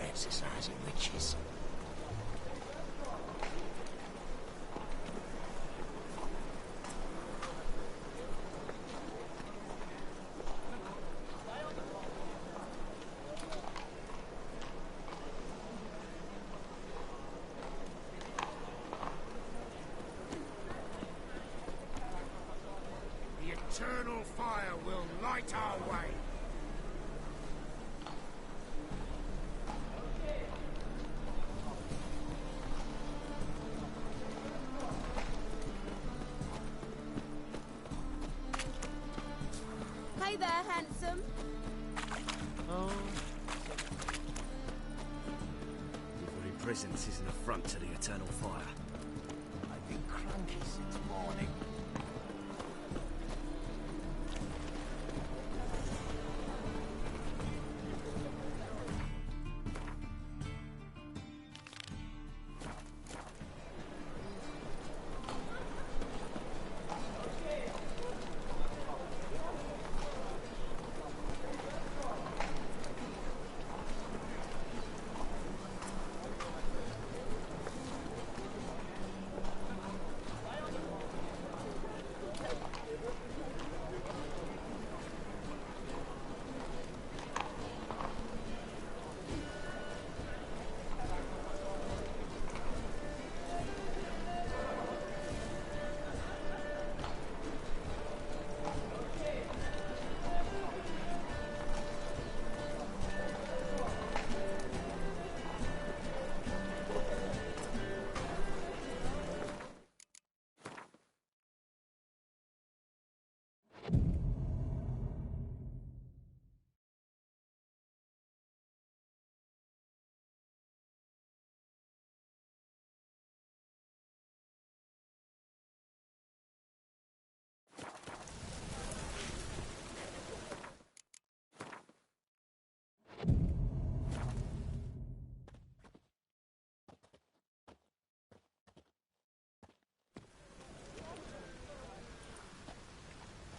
exercising witches. The eternal fire will light our way. Hey there, handsome. Oh. Your very presence is an affront to the eternal fire. I've been cranky since morning.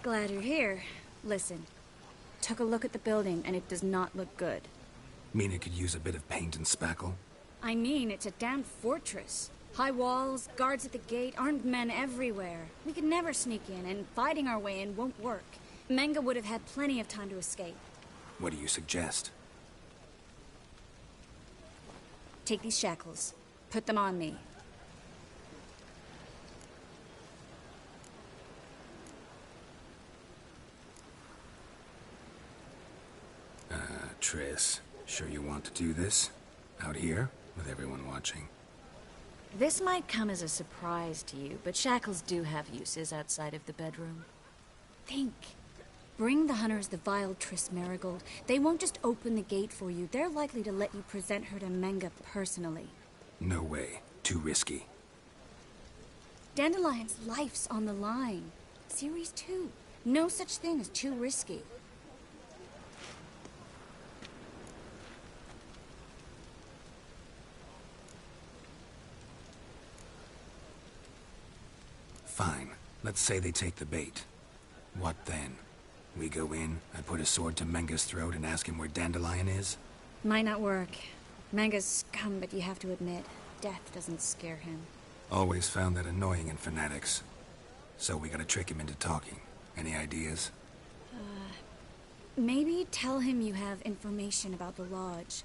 Glad you're here. Listen, took a look at the building and it does not look good. Mean it could use a bit of paint and spackle? I mean, it's a damn fortress. High walls, guards at the gate, armed men everywhere. We could never sneak in, and fighting our way in won't work. Menga would have had plenty of time to escape. What do you suggest? Take these shackles. Put them on me. Triss, sure you want to do this? Out here, with everyone watching? This might come as a surprise to you, but shackles do have uses outside of the bedroom. Think. Bring the hunters the vile Triss Marigold. They won't just open the gate for you. They're likely to let you present her to Menga personally. No way. Too risky. Dandelion's life's on the line. Series 2. No such thing as too risky. Fine. Let's say they take the bait. What then? We go in, I put a sword to Menga's throat and ask him where Dandelion is? Might not work. Menga's scum, but you have to admit, death doesn't scare him. Always found that annoying in fanatics. So we gotta trick him into talking. Any ideas? Maybe tell him you have information about the Lodge.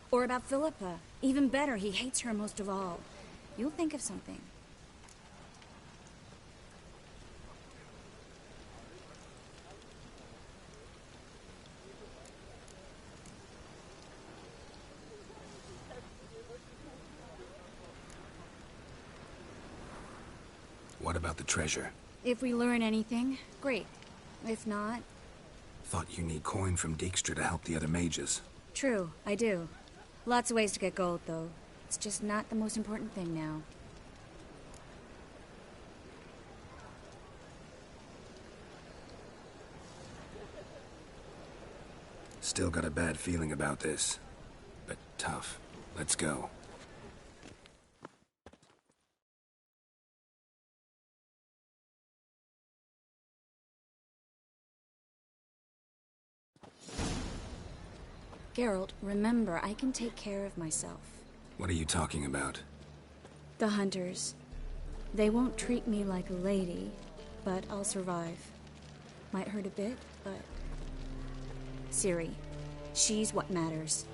Or about Philippa. Even better, he hates her most of all. You'll think of something. What about the treasure? If we learn anything, great. If not... Thought you need coin from Dijkstra to help the other mages. True, I do. Lots of ways to get gold, though. It's just not the most important thing now. Still got a bad feeling about this. But tough. Let's go. Geralt, remember, I can take care of myself. What are you talking about? The hunters. They won't treat me like a lady, but I'll survive. Might hurt a bit, but... Ciri, she's what matters.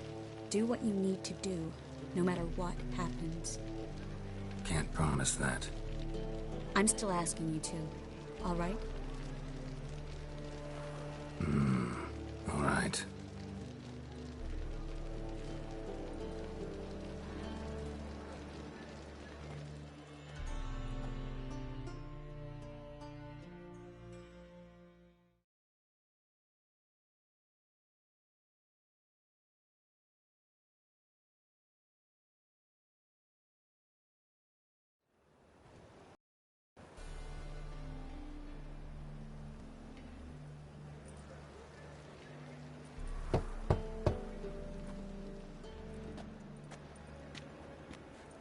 Do what you need to do, no matter what happens. Can't promise that. I'm still asking you to, all right? All right.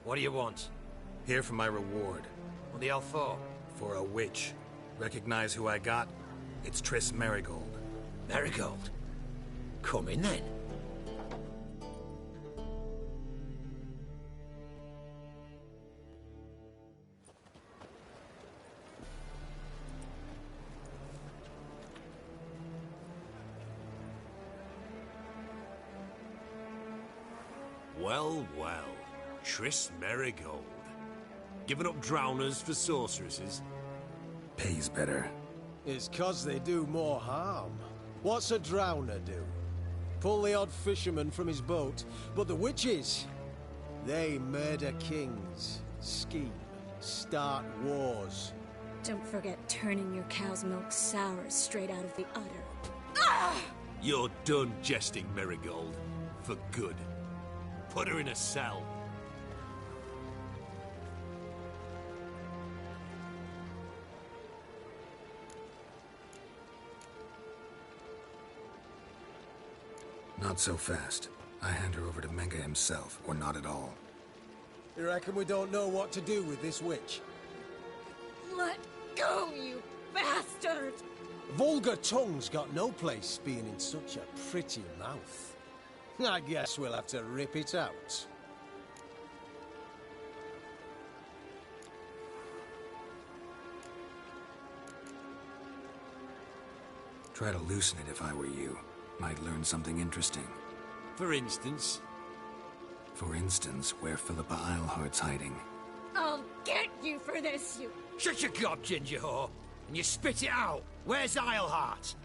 What do you want? Here for my reward. What the hell for? For a witch. Recognize who I got? It's Triss Merigold. Marigold. Come in then. Well, well. Triss Merigold. Giving up drowners for sorceresses? Pays better. It's 'cause they do more harm. What's a drowner do? Pull the odd fisherman from his boat, but the witches, they murder kings, scheme, start wars. Don't forget turning your cow's milk sour straight out of the udder. You're done jesting, Merigold. For good. Put her in a cell. Not so fast. I hand her over to Menge himself, or not at all. You reckon we don't know what to do with this witch? Let go, you bastard! Vulgar tongue's got no place being in such a pretty mouth. I guess we'll have to rip it out. Try to loosen it if I were you. Might learn something interesting. For instance? For instance, where Philippa Eilhart's hiding. I'll get you for this, you... Shut your gob, ginger whore, and you spit it out. Where's Eilhart?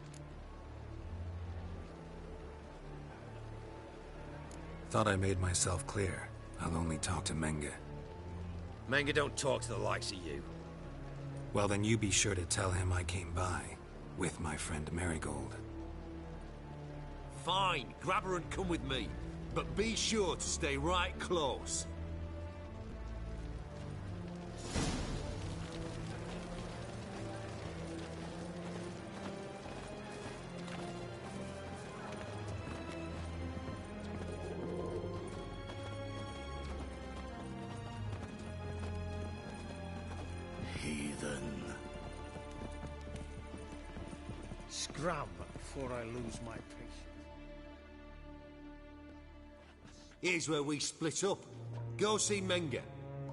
Thought I made myself clear. I'll only talk to Menge. Menge don't talk to the likes of you. Well, then you be sure to tell him I came by, with my friend Merigold. Fine, grab her and come with me. But be sure to stay right close. Heathen. Scram before I lose my patience. Here's where we split up. Go see Menge.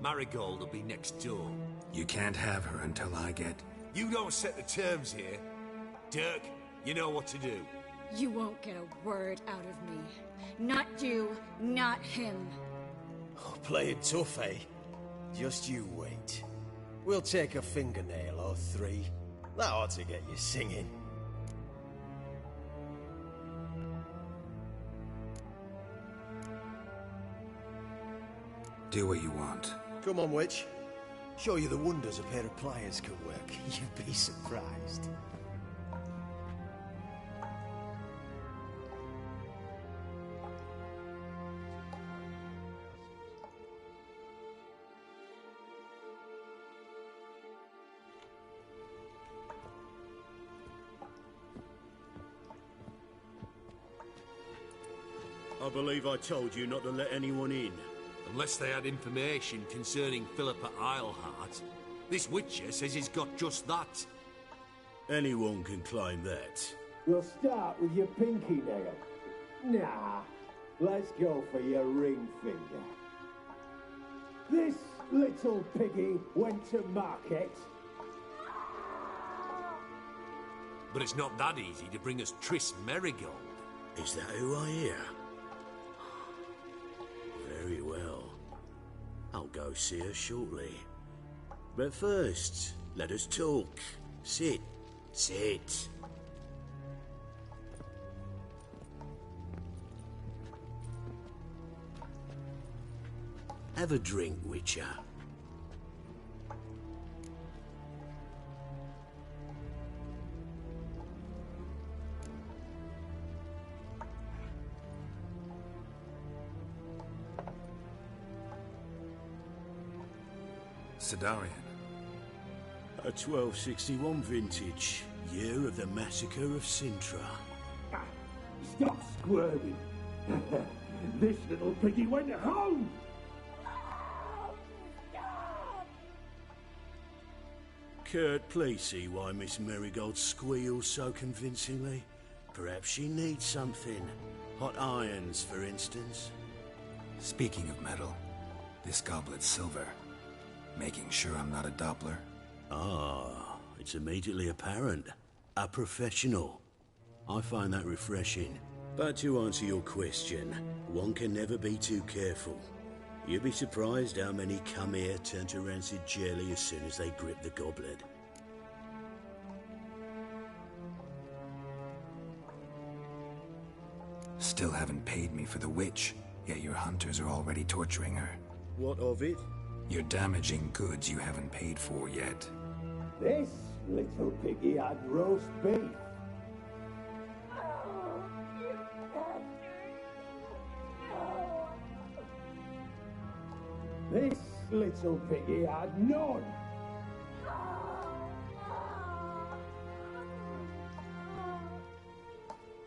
Marigold will be next door. You can't have her until I get... You don't set the terms here. Dirk, you know what to do. You won't get a word out of me. Not you, not him. Oh, playing tough, eh? Just you wait. We'll take a fingernail or three. That ought to get you singing. Do what you want. Come on, witch. Show you the wonders a pair of pliers can work. You'd be surprised. I believe I told you not to let anyone in. Unless they had information concerning Philippa Eilhart. This witcher says he's got just that. Anyone can claim that. We'll start with your pinky nail. Nah, let's go for your ring finger. This little piggy went to market. But it's not that easy to bring us Triss Merigold. Is that who I hear? Very well. I'll go see her shortly. But first, let us talk. Sit. Sit. Have a drink, Witcher. Sidarian. A 1261 vintage, year of the massacre of Sintra. Stop squirming. This little piggy went home. Kurt, please see why Miss Merigold squeals so convincingly. Perhaps she needs something. Hot irons, for instance. Speaking of metal, this goblet's silver. Making sure I'm not a Doppler. Ah, it's immediately apparent. A professional. I find that refreshing. But to answer your question, one can never be too careful. You'd be surprised how many come here turn to rancid jelly as soon as they grip the goblet. Still haven't paid me for the witch, yet your hunters are already torturing her. What of it? You're damaging goods you haven't paid for yet. This little piggy had roast beef. This little piggy had none.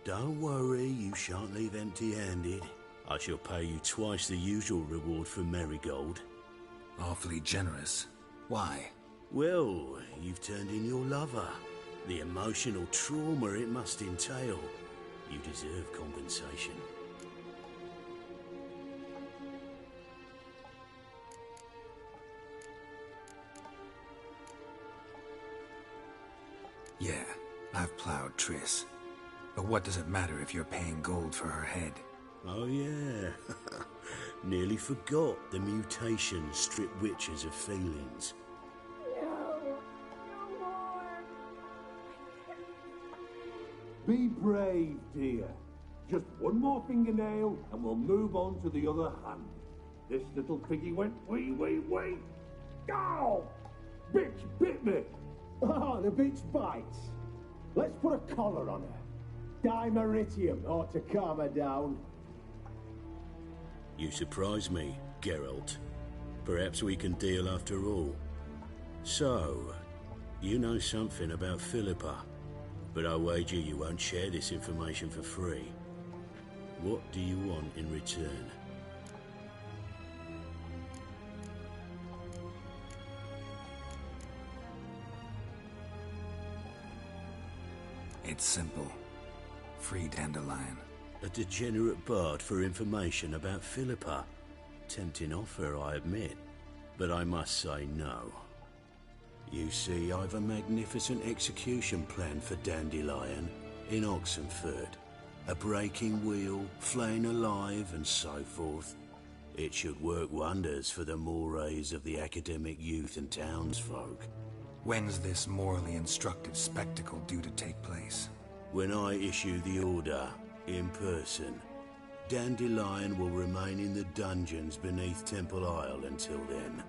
Don't worry, you shan't leave empty-handed. I shall pay you twice the usual reward for Merigold. Awfully generous. Why? Well, you've turned in your lover. The emotional trauma it must entail. You deserve compensation. Yeah, I've plowed Triss. But what does it matter if you're paying gold for her head? Oh yeah. Nearly forgot the mutations strip witches of feelings. No more. Be brave, dear. Just one more fingernail and we'll move on to the other hand. This little piggy went wee. Ow! Bitch bit me! Oh, the bitch bites. Let's put a collar on her. Dimeritium ought to calm her down. You surprise me, Geralt. Perhaps we can deal after all. So, you know something about Philippa, but I wager you won't share this information for free. What do you want in return? It's simple. Free Dandelion. A degenerate bard for information about Philippa. Tempting offer, I admit, but I must say no. You see, I've a magnificent execution plan for Dandelion in Oxenford. A breaking wheel, flaying alive, and so forth. It should work wonders for the mores of the academic youth and townsfolk. When's this morally instructive spectacle due to take place? When I issue the order, in person. Dandelion will remain in the dungeons beneath Temple Isle until then.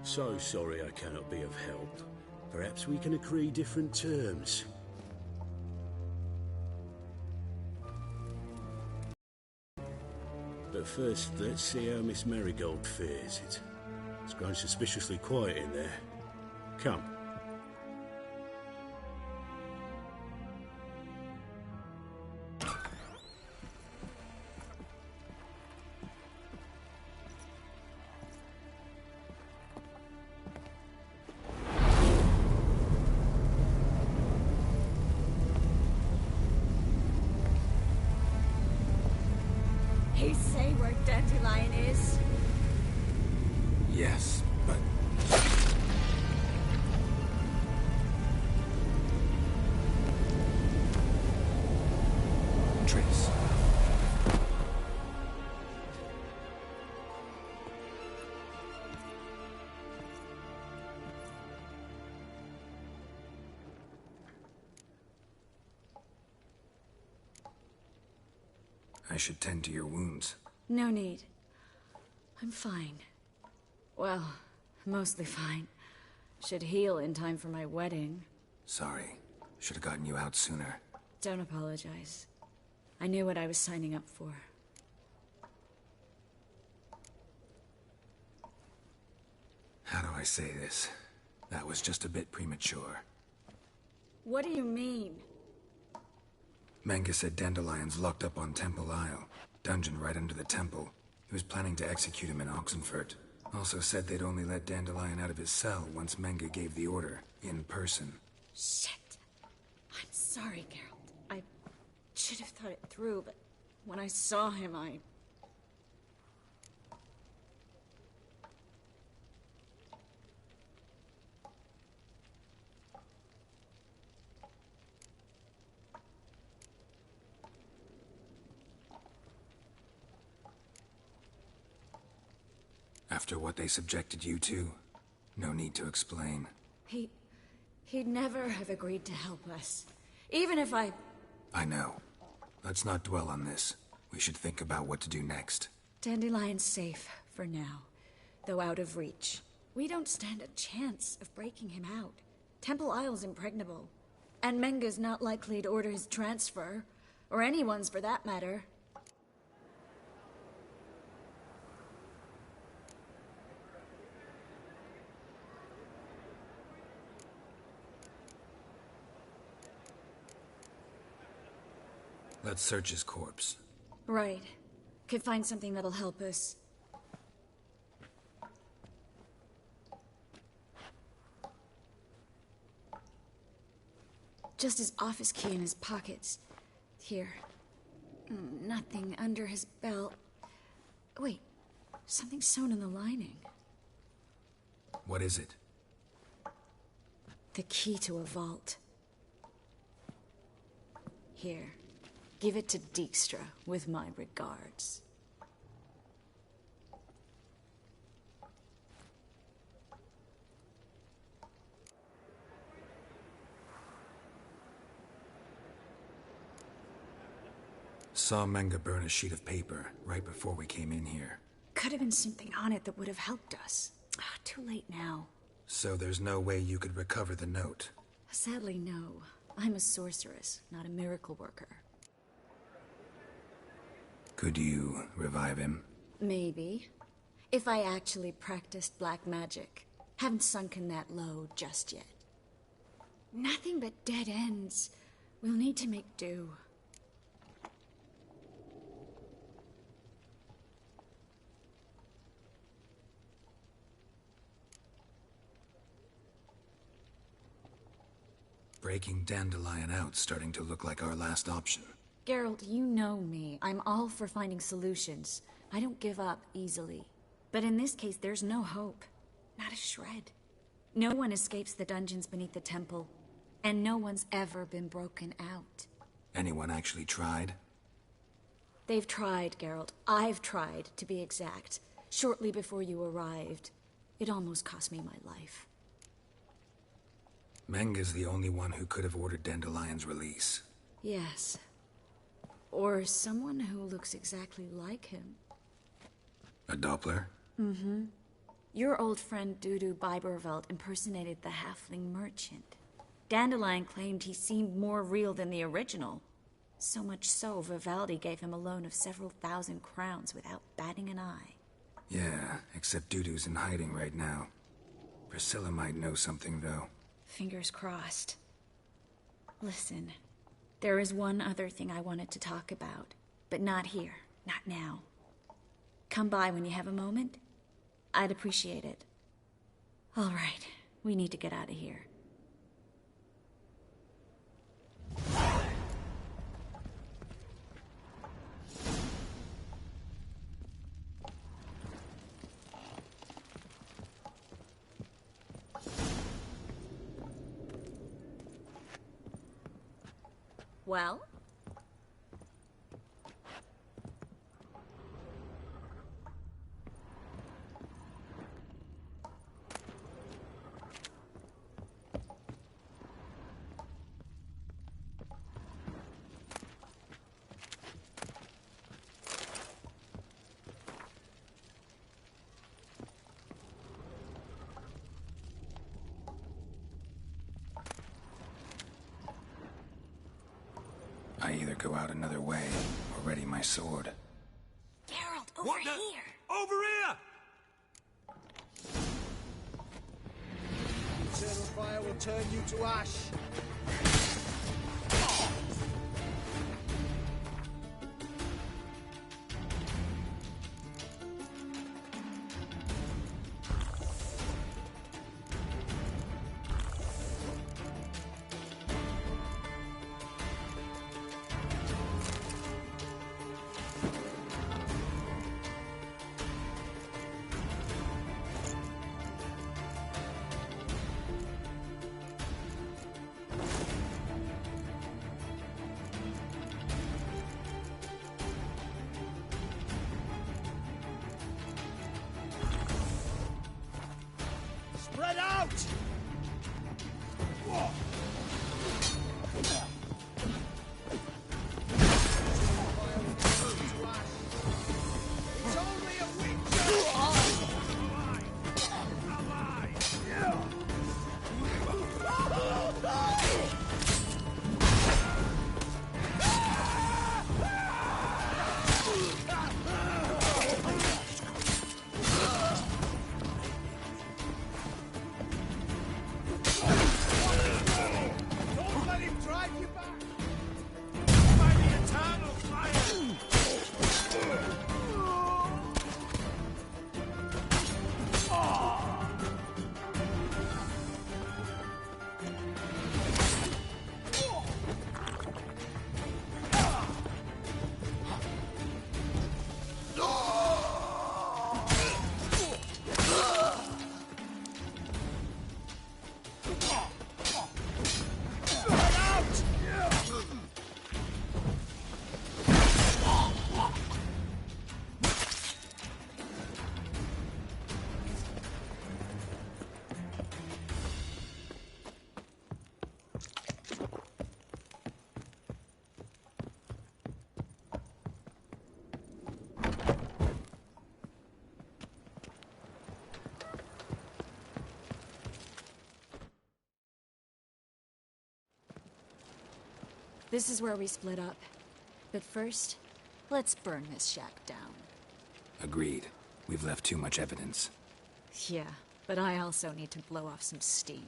So sorry I cannot be of help. Perhaps we can agree different terms. But first, let's see how Miss Merigold fares. It's grown suspiciously quiet in there. Come. he say where Dandelion is? Yes, but... Triss. I should tend to your wounds. No need. I'm fine. Well, mostly fine. Should heal in time for my wedding. Sorry. Should have gotten you out sooner. Don't apologize. I knew what I was signing up for. How do I say this? That was just a bit premature. What do you mean? Menga said Dandelion's locked up on Temple Isle. Dungeon right under the temple. He was planning to execute him in Oxenfurt. Also said they'd only let Dandelion out of his cell once Menga gave the order, in person. Shit. I'm sorry, Geralt. I should have thought it through, but when I saw him, After what they subjected you to, no need to explain. He'd never have agreed to help us. Even if I know. Let's not dwell on this. We should think about what to do next. Dandelion's safe, for now. Though out of reach. We don't stand a chance of breaking him out. Temple Isle's impregnable. And Menga's not likely to order his transfer. Or anyone's, for that matter. Let's search his corpse. Right. Could find something that'll help us. Just his office key in his pockets. Here. Nothing under his belt. Wait. Something sewn in the lining. What is it? The key to a vault. Here. Give it to Dijkstra, with my regards. Saw Menga burn a sheet of paper right before we came in here. Could have been something on it that would have helped us. Too late now. So there's no way you could recover the note? Sadly, no. I'm a sorceress, not a miracle worker. Could you revive him? Maybe. If I actually practiced black magic. Haven't sunken that low just yet. Nothing but dead ends. We'll need to make do. Breaking Dandelion out's starting to look like our last option. Geralt, you know me. I'm all for finding solutions. I don't give up easily. But in this case, there's no hope. Not a shred. No one escapes the dungeons beneath the temple. And no one's ever been broken out. Anyone actually tried? They've tried, Geralt. I've tried, to be exact. Shortly before you arrived. It almost cost me my life. Menga's the only one who could have ordered Dandelion's release. Yes. Or someone who looks exactly like him. A Doppler? Mm-hmm. Your old friend Dudu Biberveld impersonated the halfling merchant. Dandelion claimed he seemed more real than the original. So much so, Vivaldi gave him a loan of several thousand crowns without batting an eye. Yeah, except Dudu's in hiding right now. Priscilla might know something, though. Fingers crossed. Listen. There is one other thing I wanted to talk about, but not here, not now. Come by when you have a moment. I'd appreciate it. All right, we need to get out of here. Well? I either go out another way or ready my sword. Geralt, over here! Over here! Eternal fire will turn you to ash. Spread out! It's only a Don't let him drive you back! By the eternal This is where we split up. But first, let's burn this shack down. Agreed. We've left too much evidence. Yeah, but I also need to blow off some steam.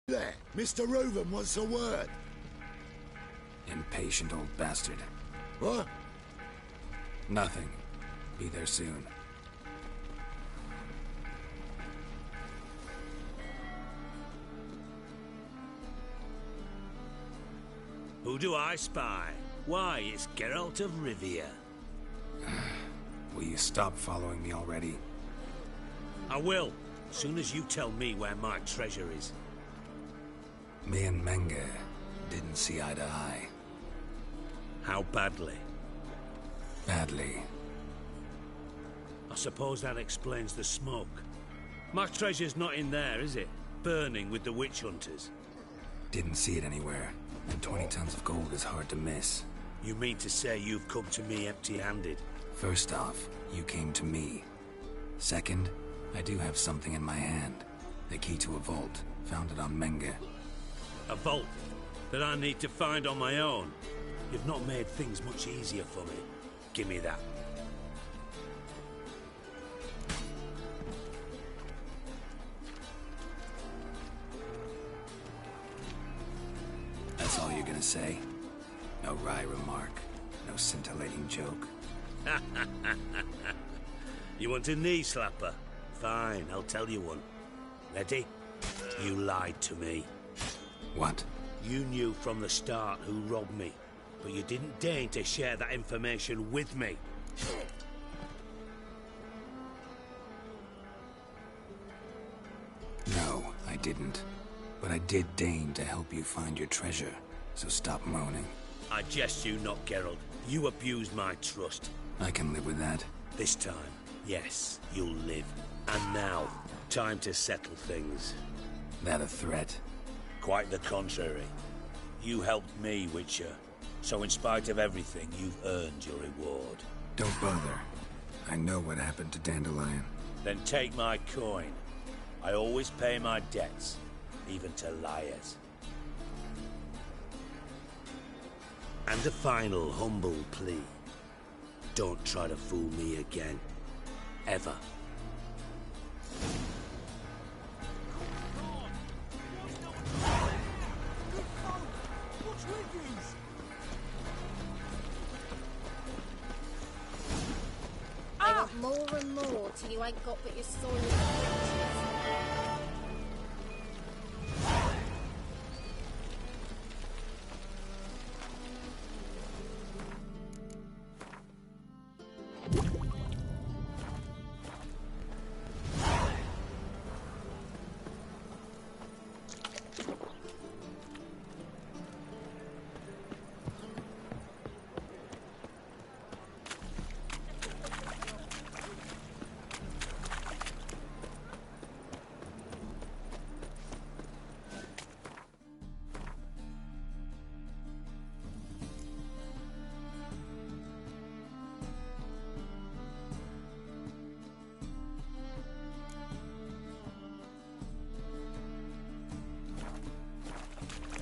There, Mr. Reuven wants a word. Impatient old bastard. What? Nothing. Be there soon. Who do I spy? Why, it's Geralt of Rivia. Will you stop following me already? I will, as soon as you tell me where my treasure is. Me and Menge didn't see eye to eye. How badly? Badly. I suppose that explains the smoke. My treasure's not in there, is it? Burning with the witch hunters. Didn't see it anywhere. And 20 tons of gold is hard to miss. You mean to say you've come to me empty-handed? First off, you came to me. Second, I do have something in my hand. The key to a vault, found it on Menge. A vault that I need to find on my own. You've not made things much easier for me. Give me that. That's all you're gonna say? No wry remark, no scintillating joke. You want a knee slapper? Fine, I'll tell you one. Ready? You lied to me. What? You knew from the start who robbed me, but you didn't deign to share that information with me. No, I didn't. But I did deign to help you find your treasure, so stop moaning. I jest you not, Geralt. You abused my trust. I can live with that. This time, yes, you'll live. And now, time to settle things. That a threat? Quite the contrary. You helped me, Witcher. So in spite of everything, you've earned your reward. Don't bother. I know what happened to Dandelion. Then take my coin. I always pay my debts, even to liars. And a final humble plea. Don't try to fool me again. Ever. I want more and more till you ain't got but your soil.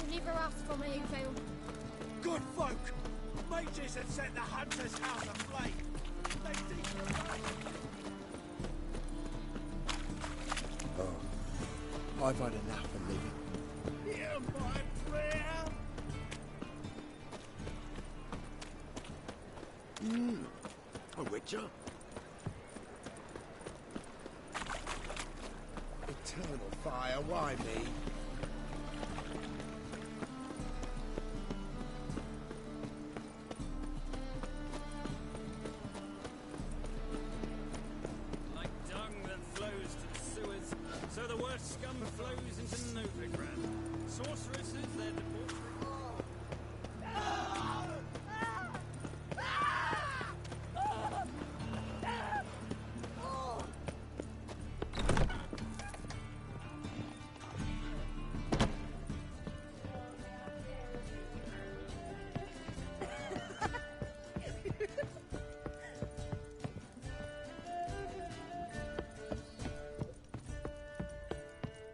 Never asked for me, Phil. Good folk! Mages have set the hunter's house aflame! They think I've had enough of living. hear my prayer! A witcher? Eternal fire, why me? Like dung that flows to the sewers, so the worst scum flows into Novigrad. Sorceresses, their debauchery.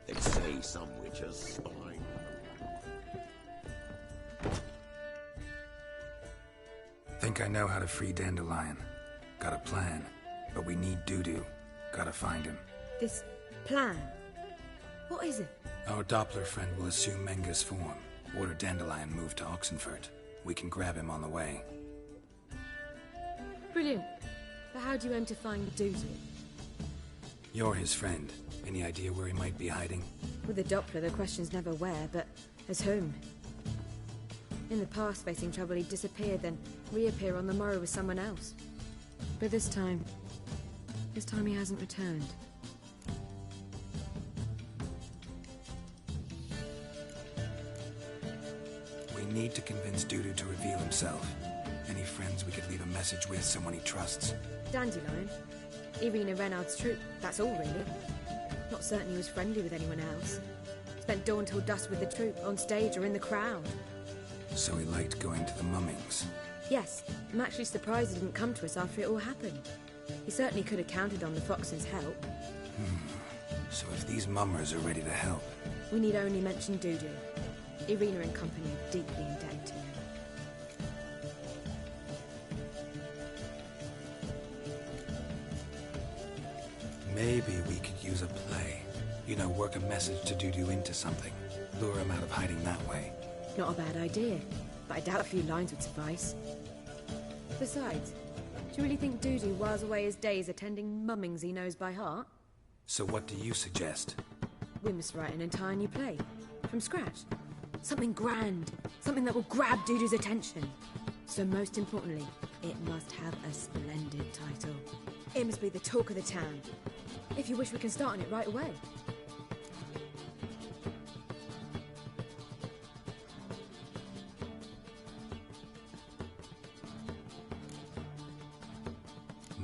They say some witchers spy. Think I know how to free Dandelion. Got a plan, but we need Dudu. Gotta find him. This plan? What is it? Our Doppler friend will assume Menge's form. Order Dandelion moved to Oxenfurt. We can grab him on the way. Brilliant. But how do you aim to find Dudu? You're his friend. Any idea where he might be hiding? With the Doppler, the question's never where, but as whom? In the past, facing trouble, he'd disappear, then reappear on the morrow with someone else. But this time he hasn't returned. We need to convince Dudu to reveal himself. Any friends we could leave a message with, someone he trusts. Dandelion? Irina Renard's troop, that's all really. Not certain he was friendly with anyone else. Spent dawn till dusk with the troop, on stage or in the crowd. So he liked going to the mummings. Yes, I'm actually surprised he didn't come to us after it all happened. He certainly could have counted on the Fox's help. So if these mummers are ready to help... We need only mention Dudu. Irina and company are deeply indebted to him. Maybe we could use a play. You know, work a message to Dudu into something. Lure him out of hiding that way. Not a bad idea, but I doubt a few lines would suffice. Besides, do you really think Dudu whiles away his days attending mummings he knows by heart? So what do you suggest? We must write an entire new play. From scratch. Something grand. Something that will grab Dudu's attention. So most importantly, it must have a splendid title. It must be the talk of the town. If you wish, we can start on it right away.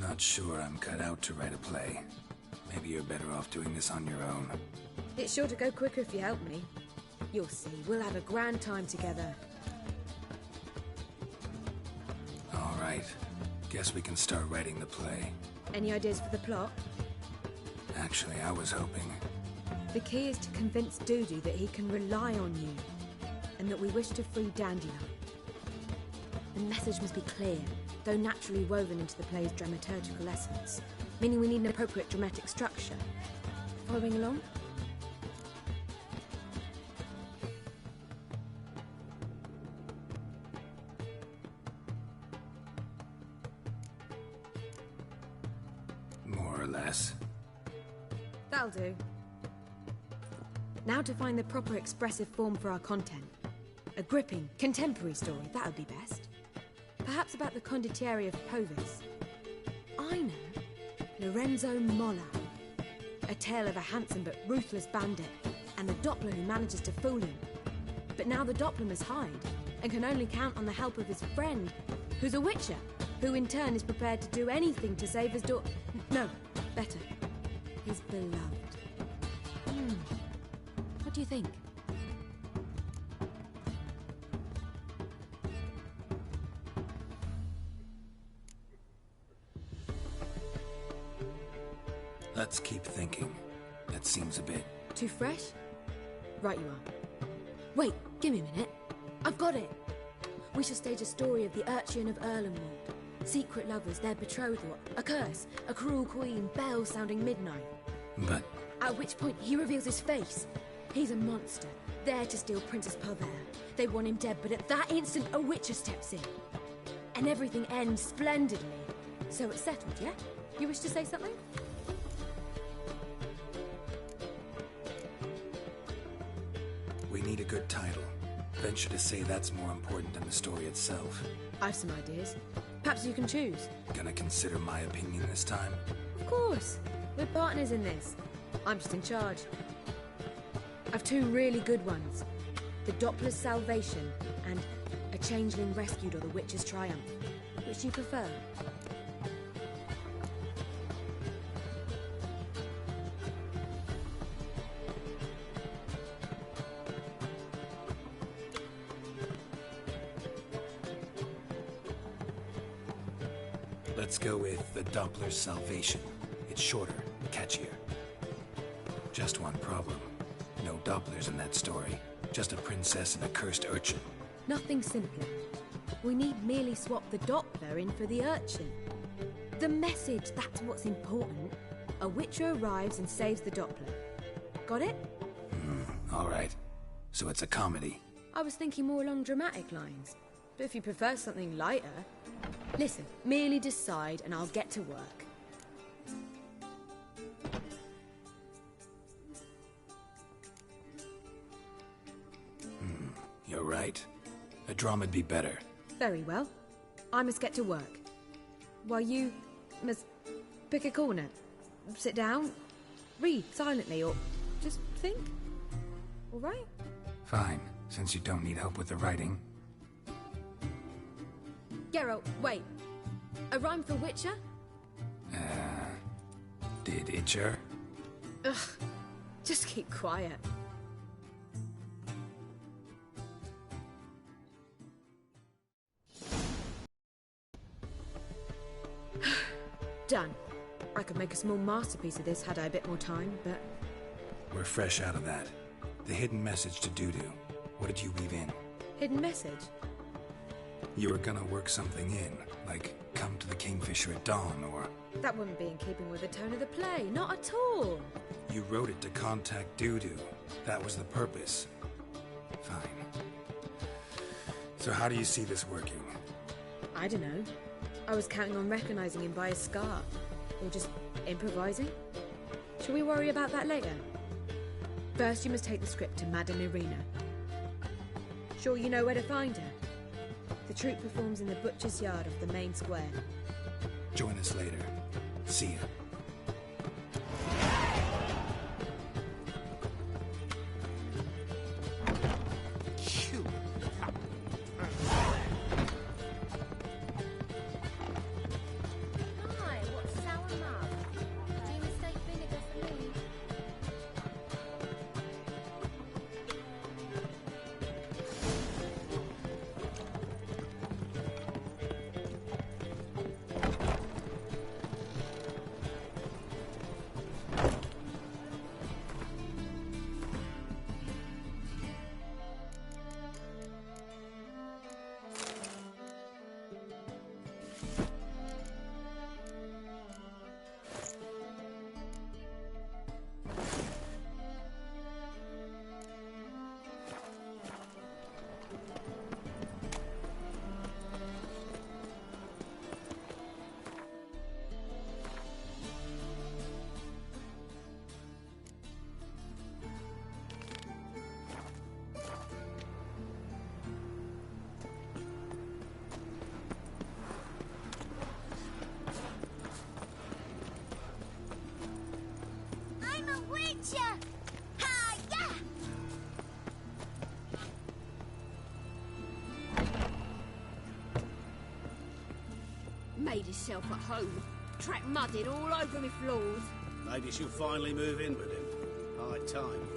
Not sure I'm cut out to write a play. Maybe you're better off doing this on your own. It's sure to go quicker if you help me. You'll see, we'll have a grand time together. All right. Guess we can start writing the play. Any ideas for the plot? Actually, I was hoping... The key is to convince Dudu that he can rely on you, and that we wish to free Dandelion. The message must be clear, though naturally woven into the play's dramaturgical essence, meaning we need an appropriate dramatic structure. Following along? More or less. That'll do. Now to find the proper expressive form for our content. A gripping, contemporary story, that would be best. Perhaps about the condottieri of Povis. I know. Lorenzo Molla. A tale of a handsome but ruthless bandit, and the Doppler who manages to fool him. But now the Doppler must hide, and can only count on the help of his friend, who's a witcher, who in turn is prepared to do anything to save his daughter. No, better. His beloved. What do you think? Let's keep thinking. That seems a bit... Too fresh? Right you are. Wait, give me a minute. I've got it! We shall stage a story of the Urchin of Erlenwald. Secret lovers, their betrothal, a curse, a cruel queen, bells sounding midnight. But... At which point he reveals his face. He's a monster, there to steal Princess Pavere. They want him dead, but at that instant a witcher steps in. And everything ends splendidly. So it's settled, yeah? You wish to say something? We need a good title. Venture to say that's more important than the story itself. I've some ideas. Perhaps you can choose. Gonna consider my opinion this time? Of course. We're partners in this. I'm just in charge. I've two really good ones. The Doppler's Salvation and A Changeling Rescued or the Witcher's Triumph. Which do you prefer? Let's go with The Doppler's Salvation. It's shorter, catchier. Just one problem. No Dopplers in that story. Just a princess and a cursed urchin. Nothing simpler. We need merely swap the Doppler in for the urchin. The message, that's what's important. A witcher arrives and saves the Doppler. Got it? All right. So it's a comedy. I was thinking more along dramatic lines. But if you prefer something lighter... Listen, merely decide and I'll get to work. You're right. A drama'd be better. Very well. I must get to work. While you must pick a corner. Sit down, read silently, or just think. All right? Fine, since you don't need help with the writing. Geralt, wait. A rhyme for Witcher? Did Itcher? Ugh, just keep quiet. could make a small masterpiece of this had I a bit more time, but... We're fresh out of that. The hidden message to Dudu. What did you weave in? Hidden message? You were gonna work something in, like come to the Kingfisher at dawn, or... That wouldn't be in keeping with the tone of the play, not at all. You wrote it to contact Dudu. That was the purpose. Fine. So how do you see this working? I don't know. I was counting on recognizing him by his scar. Or just improvising. Shall we worry about that later? First, you must take the script to Madame Irina. Sure you know where to find her? The troupe performs in the butcher's yard of the main square. Join us later. See ya. Hi, what's sour mug? Do you mistake vinegar for me? I'm a witcher! Hi-ya! Made herself at home. Track mudded all over me floors. Maybe she'll finally move in with him. High time.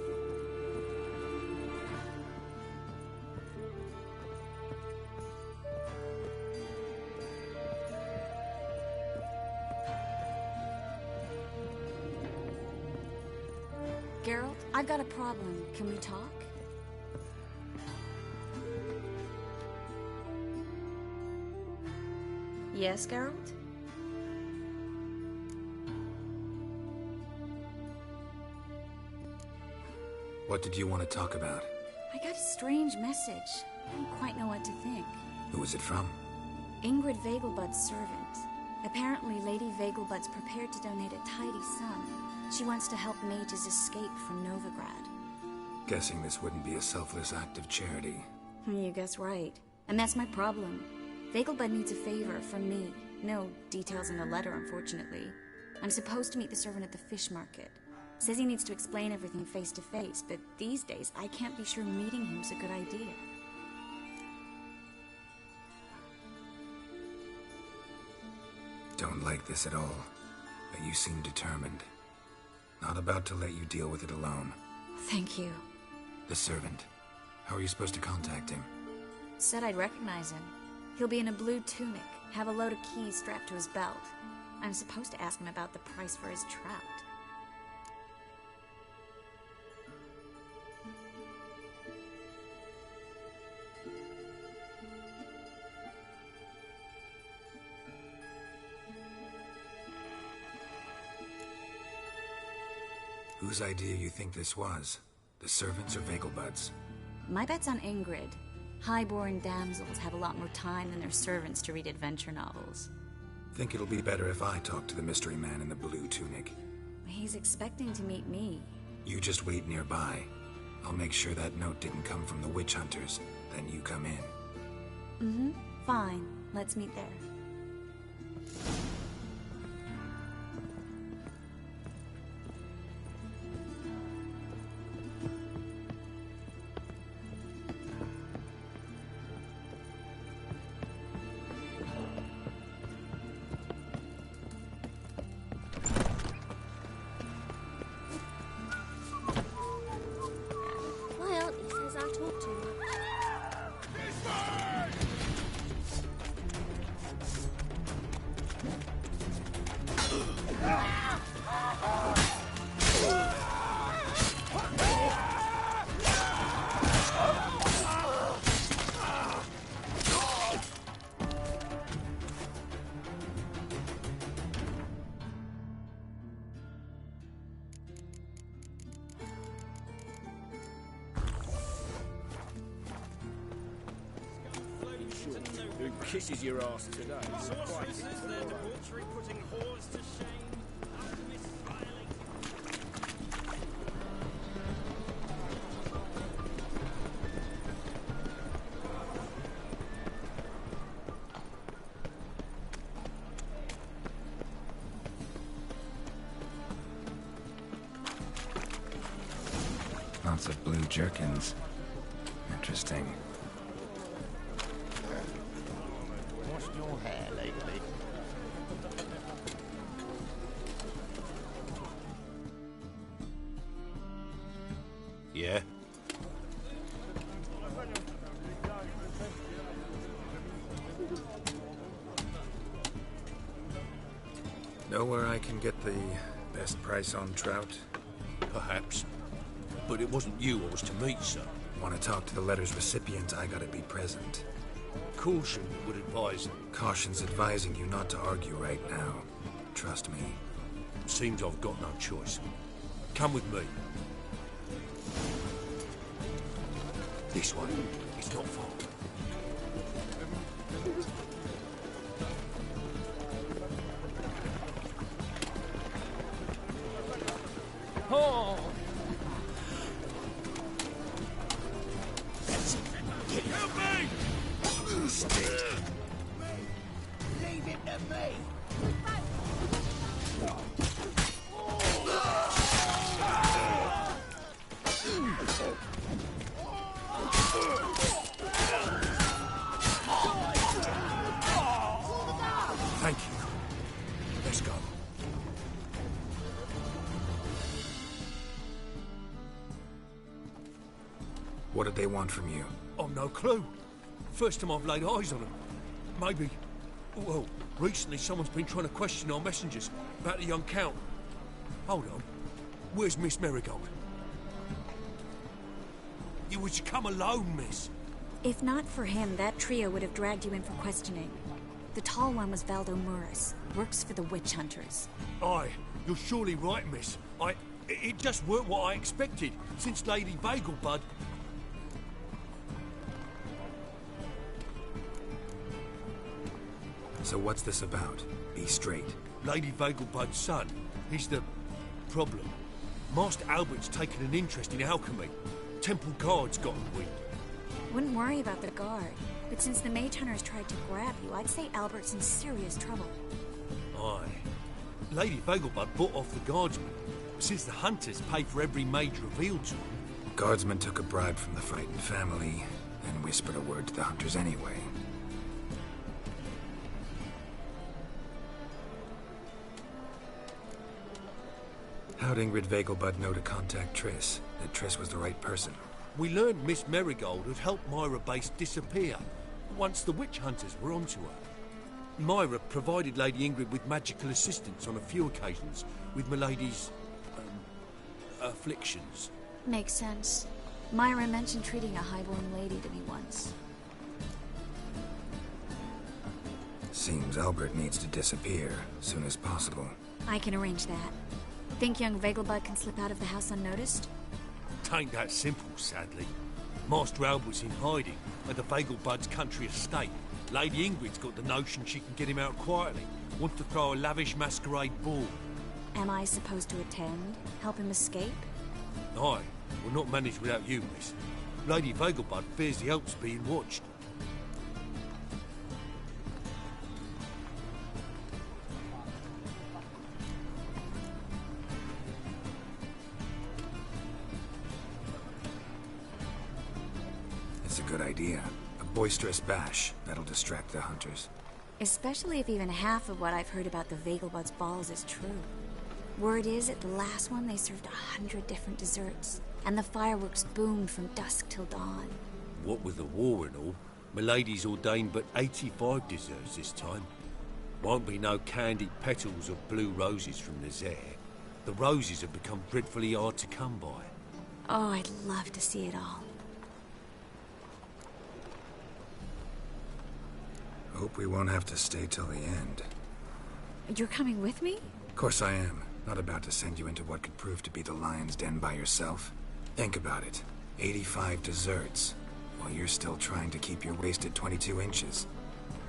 Geralt, I've got a problem. Can we talk? Yes, Geralt? What did you want to talk about? I got a strange message. I don't quite know what to think. Who was it from? Ingrid Vegelbud's servant. Apparently, Lady Vegelbud's prepared to donate a tidy sum. She wants to help mages escape from Novigrad. Guessing this wouldn't be a selfless act of charity. You guess right. And that's my problem. Vegelbud needs a favor from me. No details in the letter, unfortunately. I'm supposed to meet the servant at the fish market. Says he needs to explain everything face to face, but these days I can't be sure meeting him's a good idea. Don't like this at all, but you seem determined. Not about to let you deal with it alone. Thank you. The servant. How are you supposed to contact him? Said I'd recognize him. He'll be in a blue tunic, have a load of keys strapped to his belt. I'm supposed to ask him about the price for his trout. Whose idea you think this was? The servants or Vegelbud's? My bet's on Ingrid. High-born damsels have a lot more time than their servants to read adventure novels. Think it'll be better if I talk to the mystery man in the blue tunic. He's expecting to meet me. You just wait nearby. I'll make sure that note didn't come from the witch hunters. Then you come in. Mm-hmm. Fine. Let's meet there. kisses your ass today. Sorceresses, their debauchery putting whores to shame. Alchemists violating. Lots of blue jerkins. Interesting. Washed your hair lately? Yeah? Know where I can get the best price on trout? Perhaps. But it wasn't you I was to meet, sir. Want to talk to the letter's recipient, I gotta be present. Caution would advise. Caution's advising you not to argue right now. Trust me. Seems I've got no choice. Come with me. This way. It's not far. Oh! Help me! Leave it to me! Thank you. Let's go. What did they want from you? I've no clue. First time I've laid eyes on them. Maybe... Well, recently someone's been trying to question our messengers about the young Count. Hold on. Where's Miss Marigold? You was to come alone, miss. If not for him, that trio would have dragged you in for questioning. The tall one was Valdo Muris. Works for the witch hunters. Aye, you're surely right, miss. It just weren't what I expected, since Lady Vagelbud... So what's this about? Be straight. Lady Vagelbud's son. He's the... problem. Master Albert's taken an interest in alchemy. Temple guards got him wind. Wouldn't worry about the guard. But since the mage hunters tried to grab you, I'd say Albert's in serious trouble. Aye. Lady Vagelbud bought off the guardsmen, since the hunters pay for every mage revealed to them. Guardsmen took a bribe from the frightened family, and whispered a word to the hunters anyway. How'd Ingrid Vagelbud know to contact Triss? That Triss was the right person? We learned Miss Marigold had helped Myra Base disappear, once the witch hunters were onto her. Myra provided Lady Ingrid with magical assistance on a few occasions with Milady's... afflictions. Makes sense. Myra mentioned treating a highborn lady to me once. Seems Albert needs to disappear, soon as possible. I can arrange that. Think young Vagelbud can slip out of the house unnoticed? Tain't that simple, sadly. Master Albert's in hiding at the Vagelbud's country estate. Lady Ingrid's got the notion she can get him out quietly. Wants to throw a lavish masquerade ball. Am I supposed to attend? Help him escape? Aye, we'll not manage without you, miss. Lady Vagelbud fears the Alps being watched. It's a good idea. A boisterous bash. That'll distract the hunters. Especially if even half of what I've heard about the Vagelbud's balls is true. Word is, at the last one they served 100 different desserts, and the fireworks boomed from dusk till dawn. What with the war and all, Milady's ordained but 85 desserts this time. Won't be no candied petals or blue roses from Nazaire. The roses have become dreadfully hard to come by. Oh, I'd love to see it all. Hope we won't have to stay till the end. You're coming with me? Of course I am. Not about to send you into what could prove to be the lion's den by yourself. Think about it. 85 desserts, while you're still trying to keep your waist at 22 inches.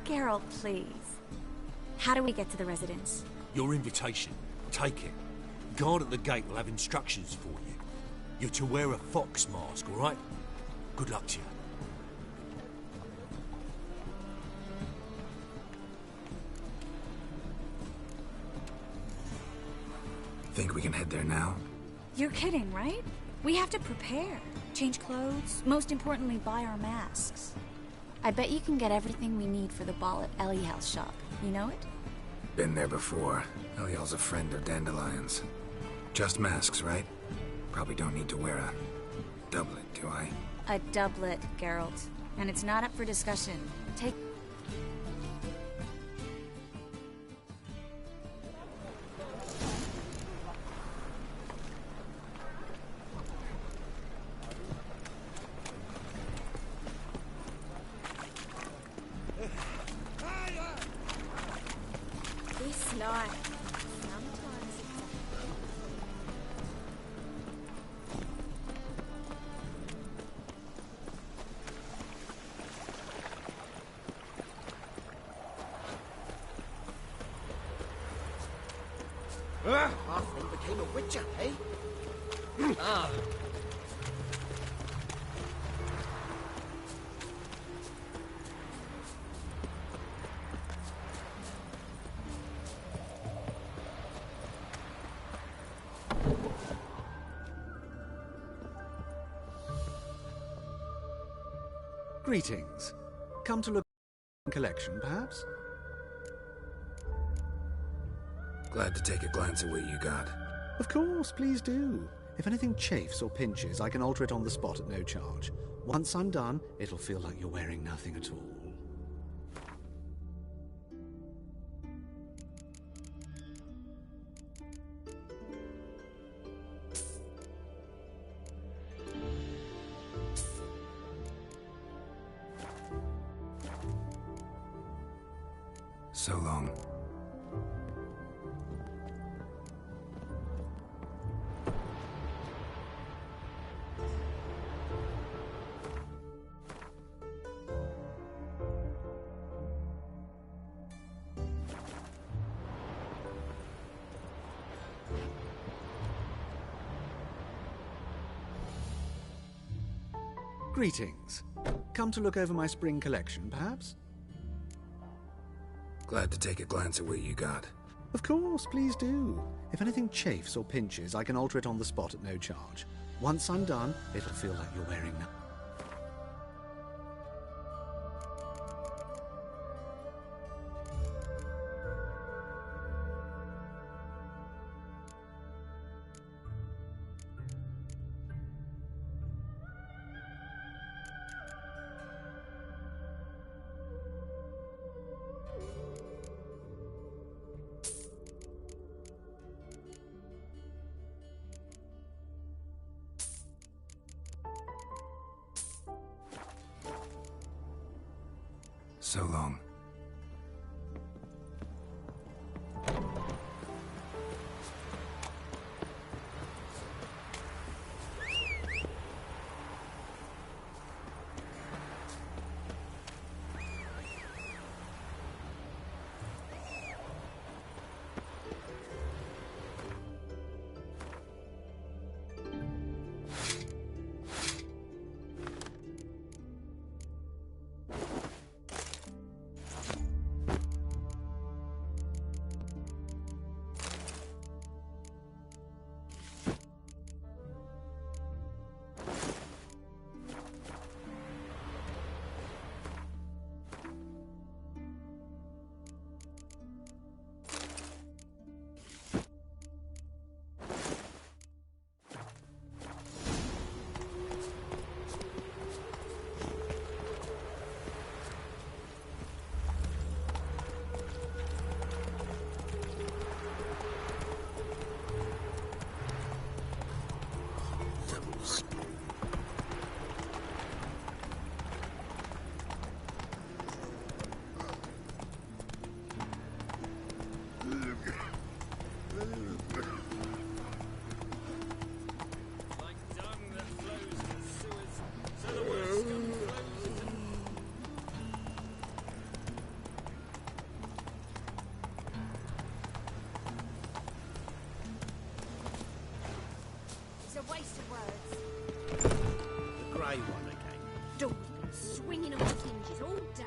Geralt, please. How do we get to the residence? Your invitation. Take it. Guard at the gate will have instructions for you. You're to wear a fox mask, all right? Good luck to you. Think we can head there now? You're kidding, right? We have to prepare. Change clothes. Most importantly, buy our masks. I bet you can get everything we need for the ball at Eliel's shop. You know it? Been there before. Eliel's a friend of Dandelion's. Just masks, right? Probably don't need to wear a doublet, do I? A doublet, Geralt. And it's not up for discussion. Take... This life. Sometimes it's Halfling became a witcher, eh? Ah. Greetings. Come to look at the collection, perhaps? Glad to take a glance at what you got. Of course, please do. If anything chafes or pinches, I can alter it on the spot at no charge. Once I'm done, it'll feel like you're wearing nothing at all. So long. Greetings. Come to look over my spring collection, perhaps? Glad to take a glance at what you got. Of course, please do. If anything chafes or pinches, I can alter it on the spot at no charge. Once I'm done, it'll feel like you're wearing nothing. So long. birds. The grey one again. Door's been swinging on its hinges all day.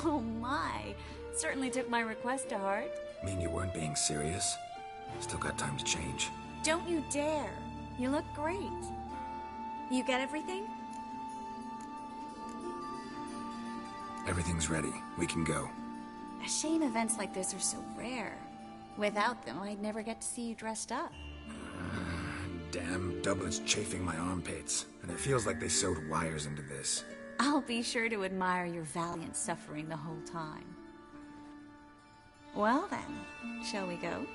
Oh my. Certainly took my request to heart. Mean you weren't being serious? Still got time to change. Don't you dare. You look great. You get everything? Everything's ready. We can go. A shame events like this are so rare. Without them, I'd never get to see you dressed up. Damn Dublin's chafing my armpits, and it feels like they sewed wires into this. I'll be sure to admire your valiant suffering the whole time. Well then, shall we go?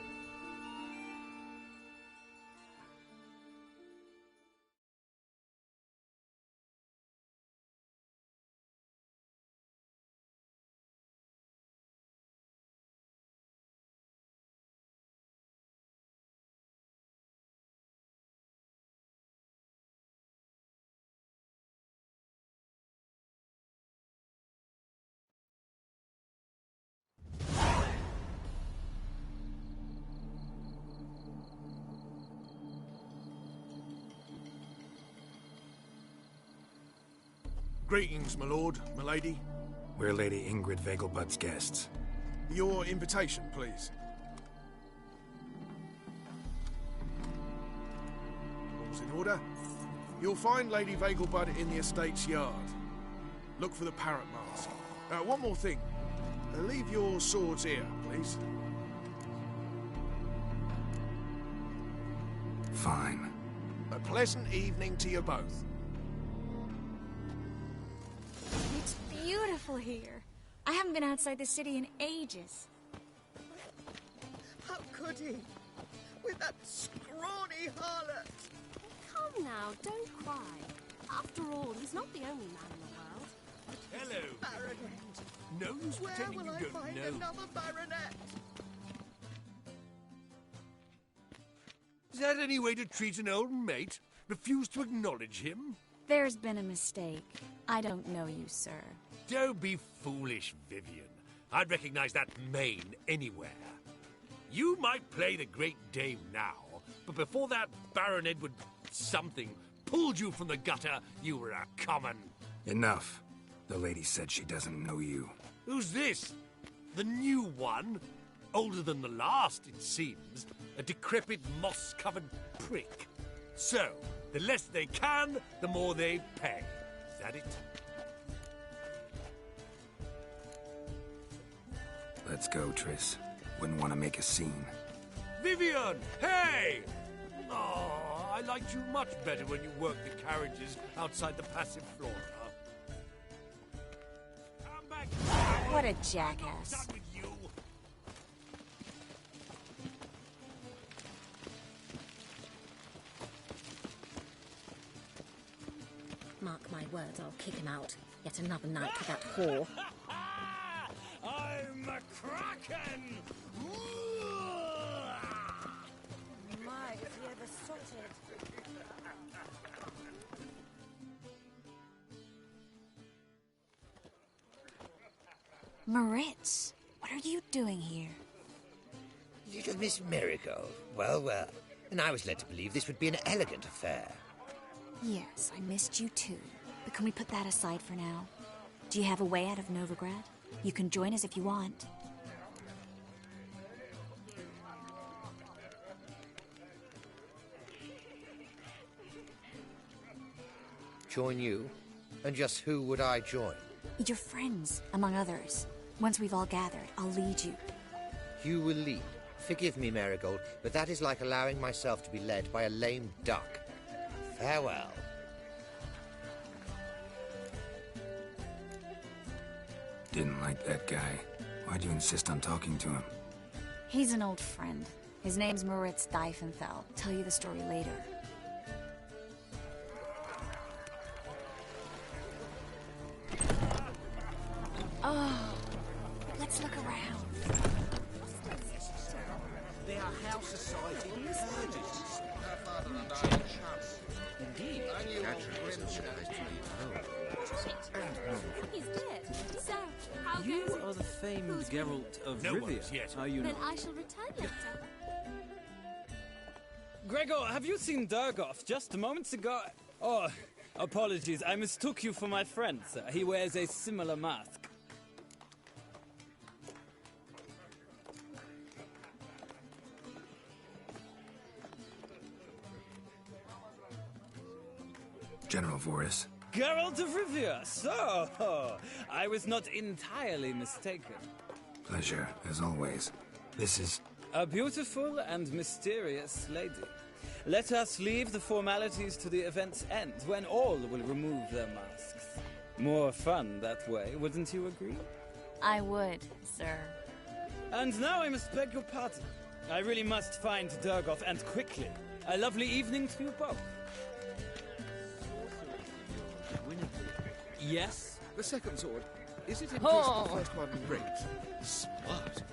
Greetings, my lord, my lady. We're Lady Ingrid Vegelbud's guests. Your invitation, please. All's in order. You'll find Lady Vegelbud in the estate's yard. Look for the parrot mask. One more thing. Leave your swords here, please. Fine. A pleasant evening to you both. It's beautiful here. I haven't been outside the city in ages. How could he? With that scrawny harlot! Come now, don't cry. After all, he's not the only man in the world. Hello. Baronet! No use Where pretending will you I don't find know. another baronet? Is that any way to treat an old mate? Refuse to acknowledge him? There's been a mistake. I don't know you, sir. Don't be foolish, Vivian. I'd recognize that mane anywhere. You might play the great dame now, but before that Baron Edward something pulled you from the gutter, you were a common... Enough. The lady said she doesn't know you. Who's this? The new one? Older than the last, it seems. A decrepit, moss-covered prick. So, the less they can, the more they pay. Is that it? Let's go, Triss. Wouldn't want to make a scene. Vivian! Hey! Oh, I liked you much better when you worked the carriages outside the passive flora. Come back! What a jackass. Done with you. Mark my words, I'll kick him out. Yet another night with that whore. I'm a kraken! My, if he ever sotted. Moritz, what are you doing here? Little Miss Marigold. Well, well. And I was led to believe this would be an elegant affair. Yes, I missed you too. But can we put that aside for now? Do you have a way out of Novigrad? You can join us if you want. Join you? And just who would I join? Your friends, among others. Once we've all gathered, I'll lead you. You will lead. Forgive me, Marigold, but that is like allowing myself to be led by a lame duck. Farewell. Didn't like that guy. Why'd you insist on talking to him? He's an old friend. His name's Moritz Diefenthal. Tell you the story later. Oh, let's our society urges. Her father and I are chums. Indeed. I knew all Grimms He's dead. So, how goes You it? are the famed Geralt of No Rivia, one's yet. are you Then not? I shall return later. Gregor, have you seen Durgoff just moments ago? Oh, apologies. I mistook you for my friend, sir. He wears a similar mask. General Voris. Geralt of Rivia! So, I was not entirely mistaken. Pleasure, as always. This is... A beautiful and mysterious lady. Let us leave the formalities to the event's end, when all will remove their masks. More fun that way, wouldn't you agree? I would, sir. And now I must beg your pardon. I really must find Durgoff, and quickly. A lovely evening to you both. Yes? The second sword. Is it in case Oh. the first one breaks? Smart.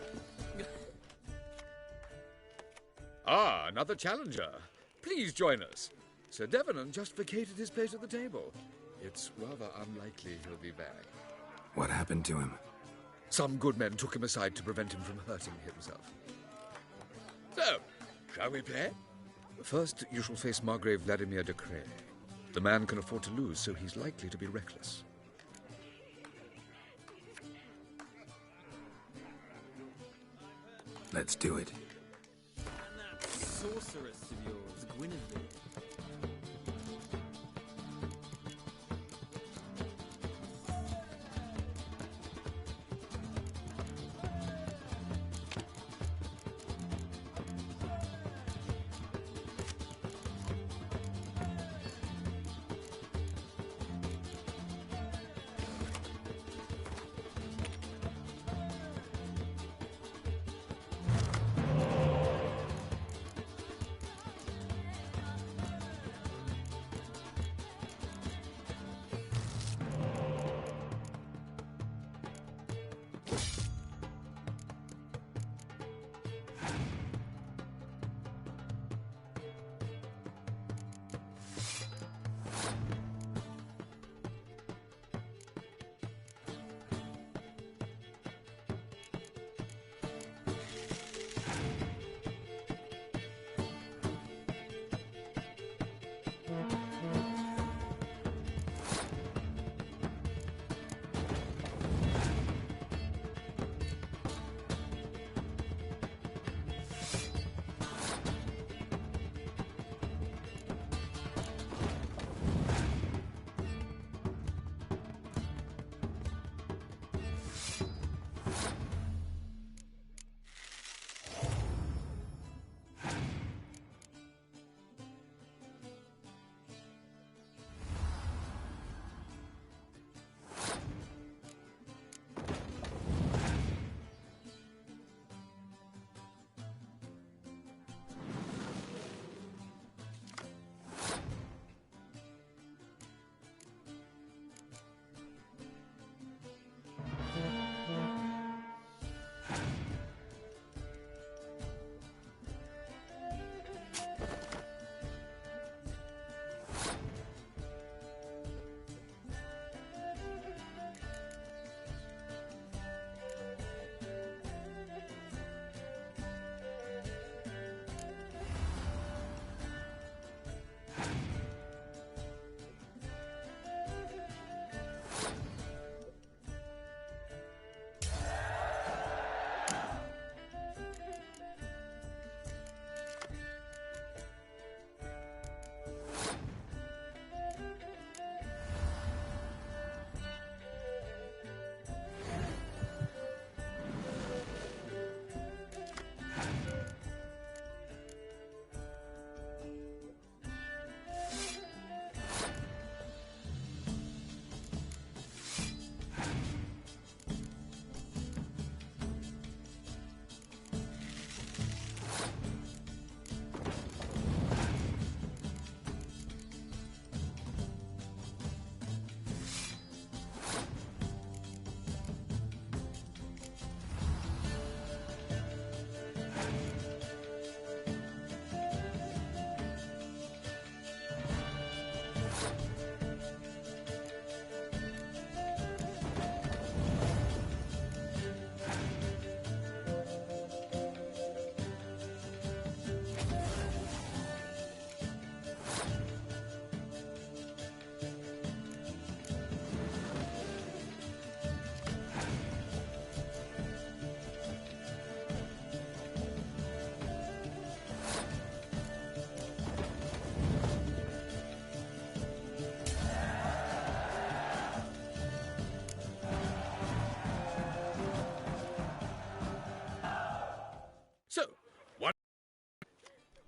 Ah, another challenger. Please join us. Sir Devenant just vacated his place at the table. It's rather unlikely he'll be back. What happened to him? Some good men took him aside to prevent him from hurting himself. So, shall we play? First, you shall face Margrave Vladimir de Cray. The man can afford to lose, so he's likely to be reckless. Let's do it. And that sorceress of yours, Guinevere.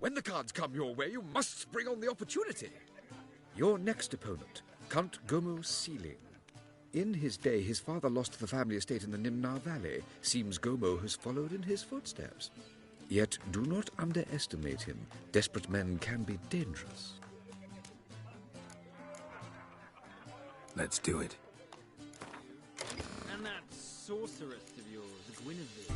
When the cards come your way, you must spring on the opportunity. Your next opponent, Count Gomo Sealing. In his day, his father lost the family estate in the Nimnar Valley. Seems Gomo has followed in his footsteps. Yet do not underestimate him. Desperate men can be dangerous. Let's do it. And that sorceress of yours, Guinevere.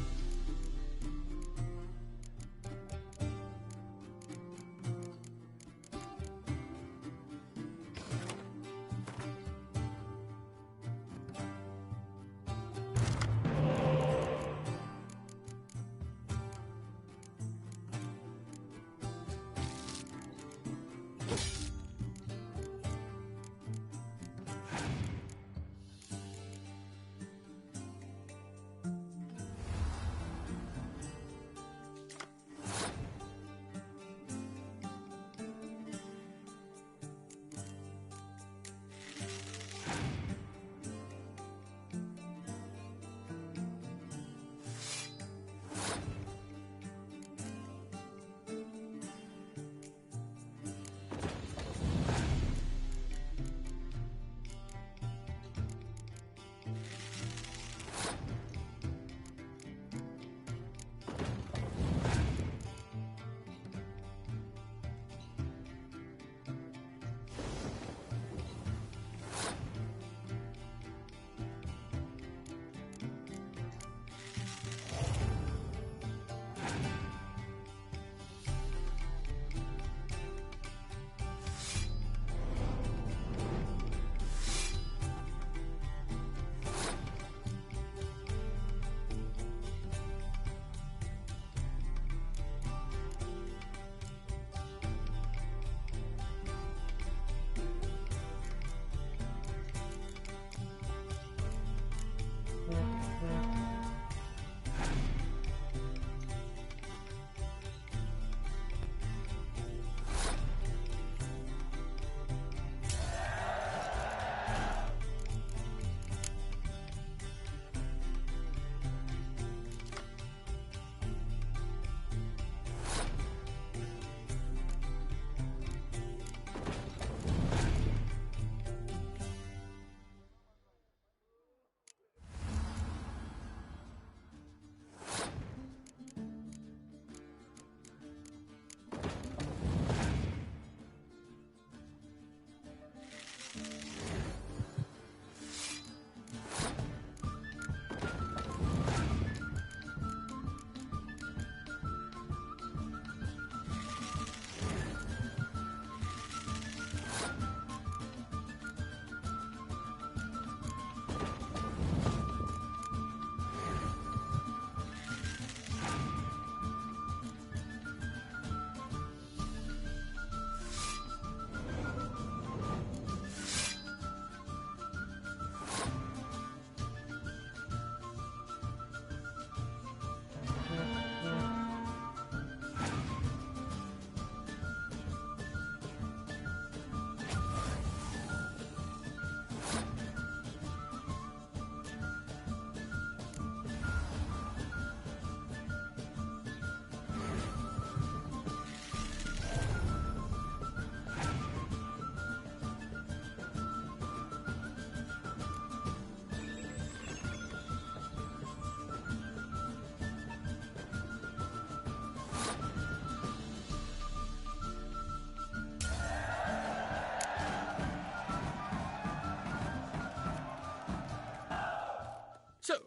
So,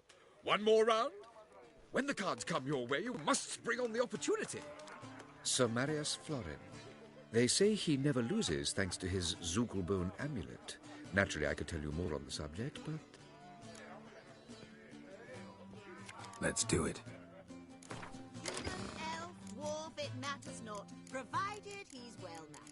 one more round? When the cards come your way, you must spring on the opportunity. Sir Marius Florin. They say he never loses thanks to his Zugelbone amulet. Naturally, I could tell you more on the subject, but... Let's do it. Elf, dwarf, it matters not, provided he's well mannered.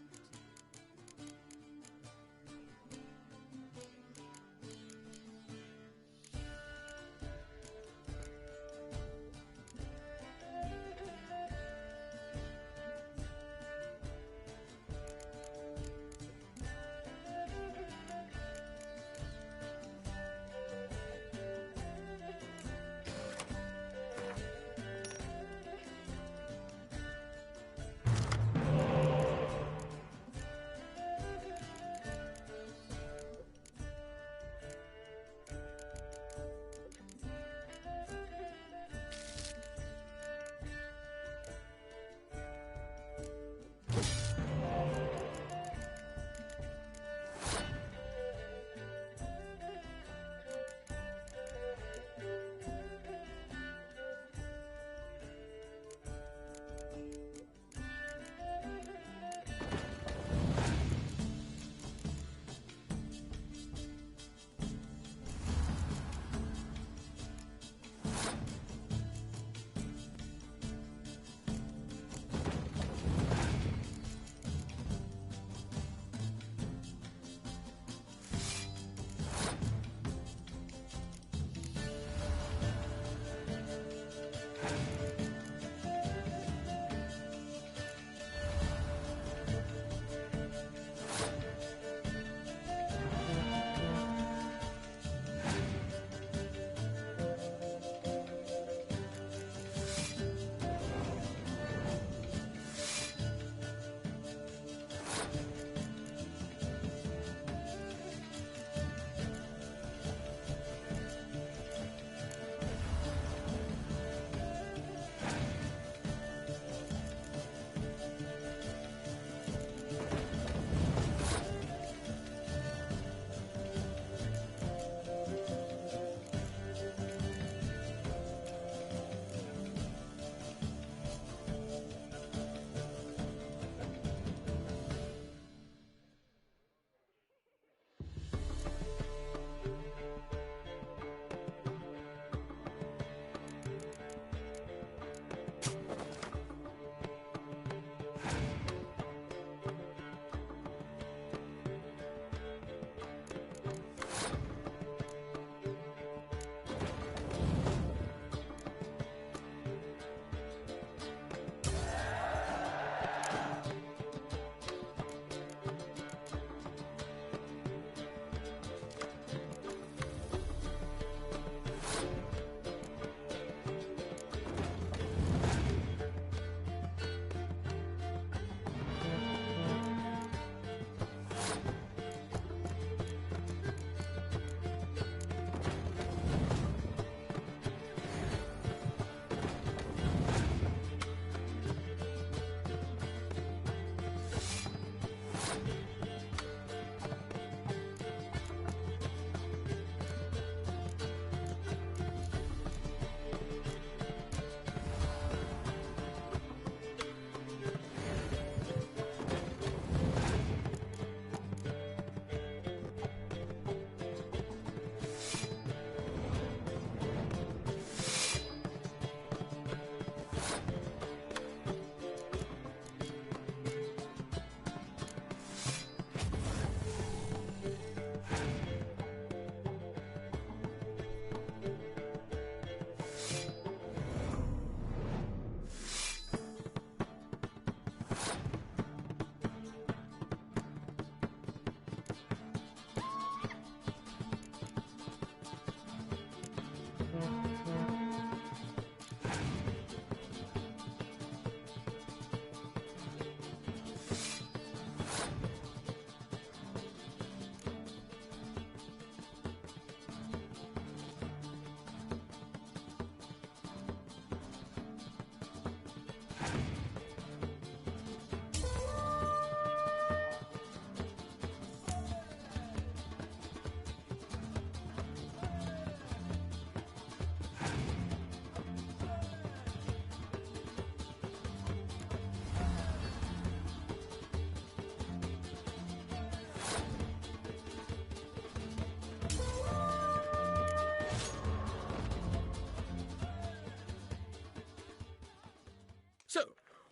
So,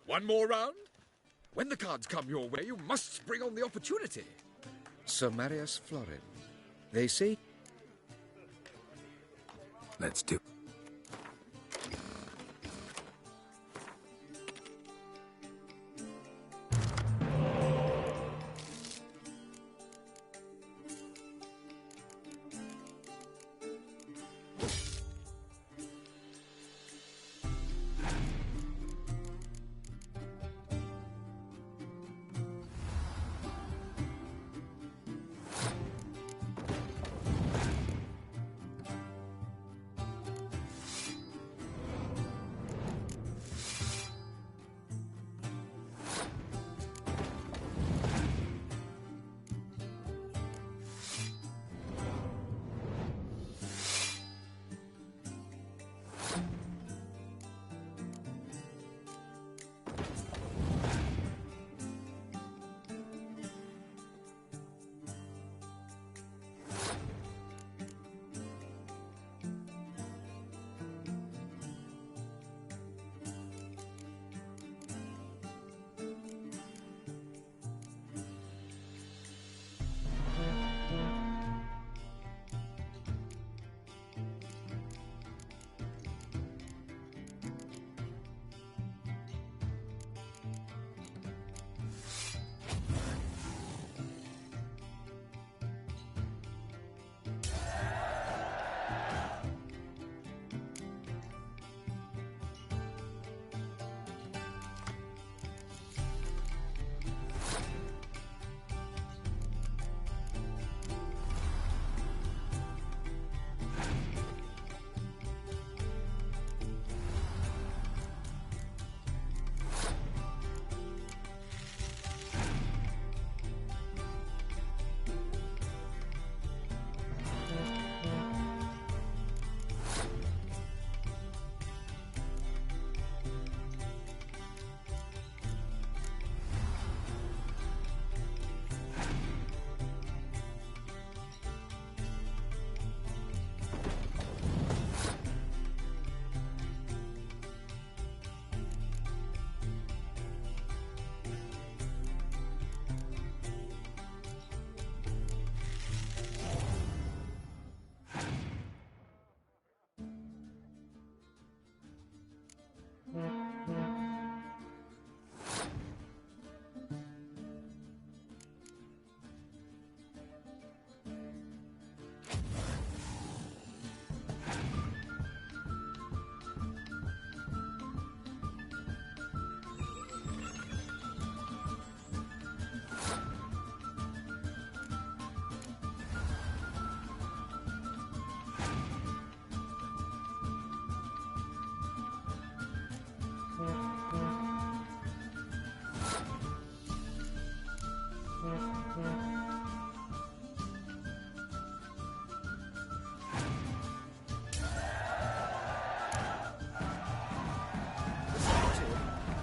one more round? When the cards come your way, you must spring on the opportunity. Sir Marius Florin. They say... Let's do.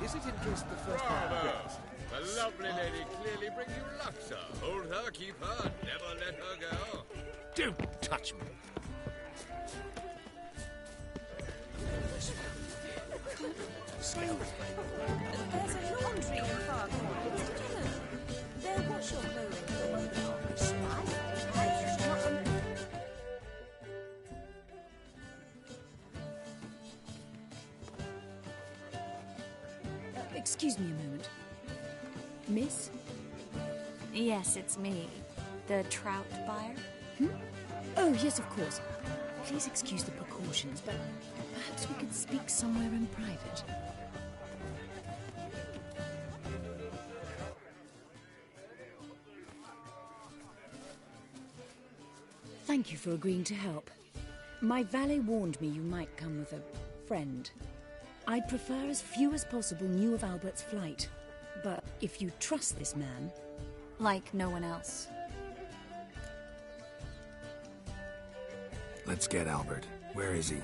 Is it in case the first one breaks? The lovely lady clearly brings you luck, sir. Hold her, keep her, never let her go. Don't touch me. There's a laundry in the far corner. Did you know? They'll wash your clothing for the moment of the Excuse me a moment. Miss? Yes, it's me. The trout buyer? Oh, yes, of course. Please excuse the precautions, but perhaps we could speak somewhere in private. Thank you for agreeing to help. My valet warned me you might come with a friend. I'd prefer as few as possible knew of Albert's flight. But if you trust this man... Like no one else. Let's get Albert. Where is he?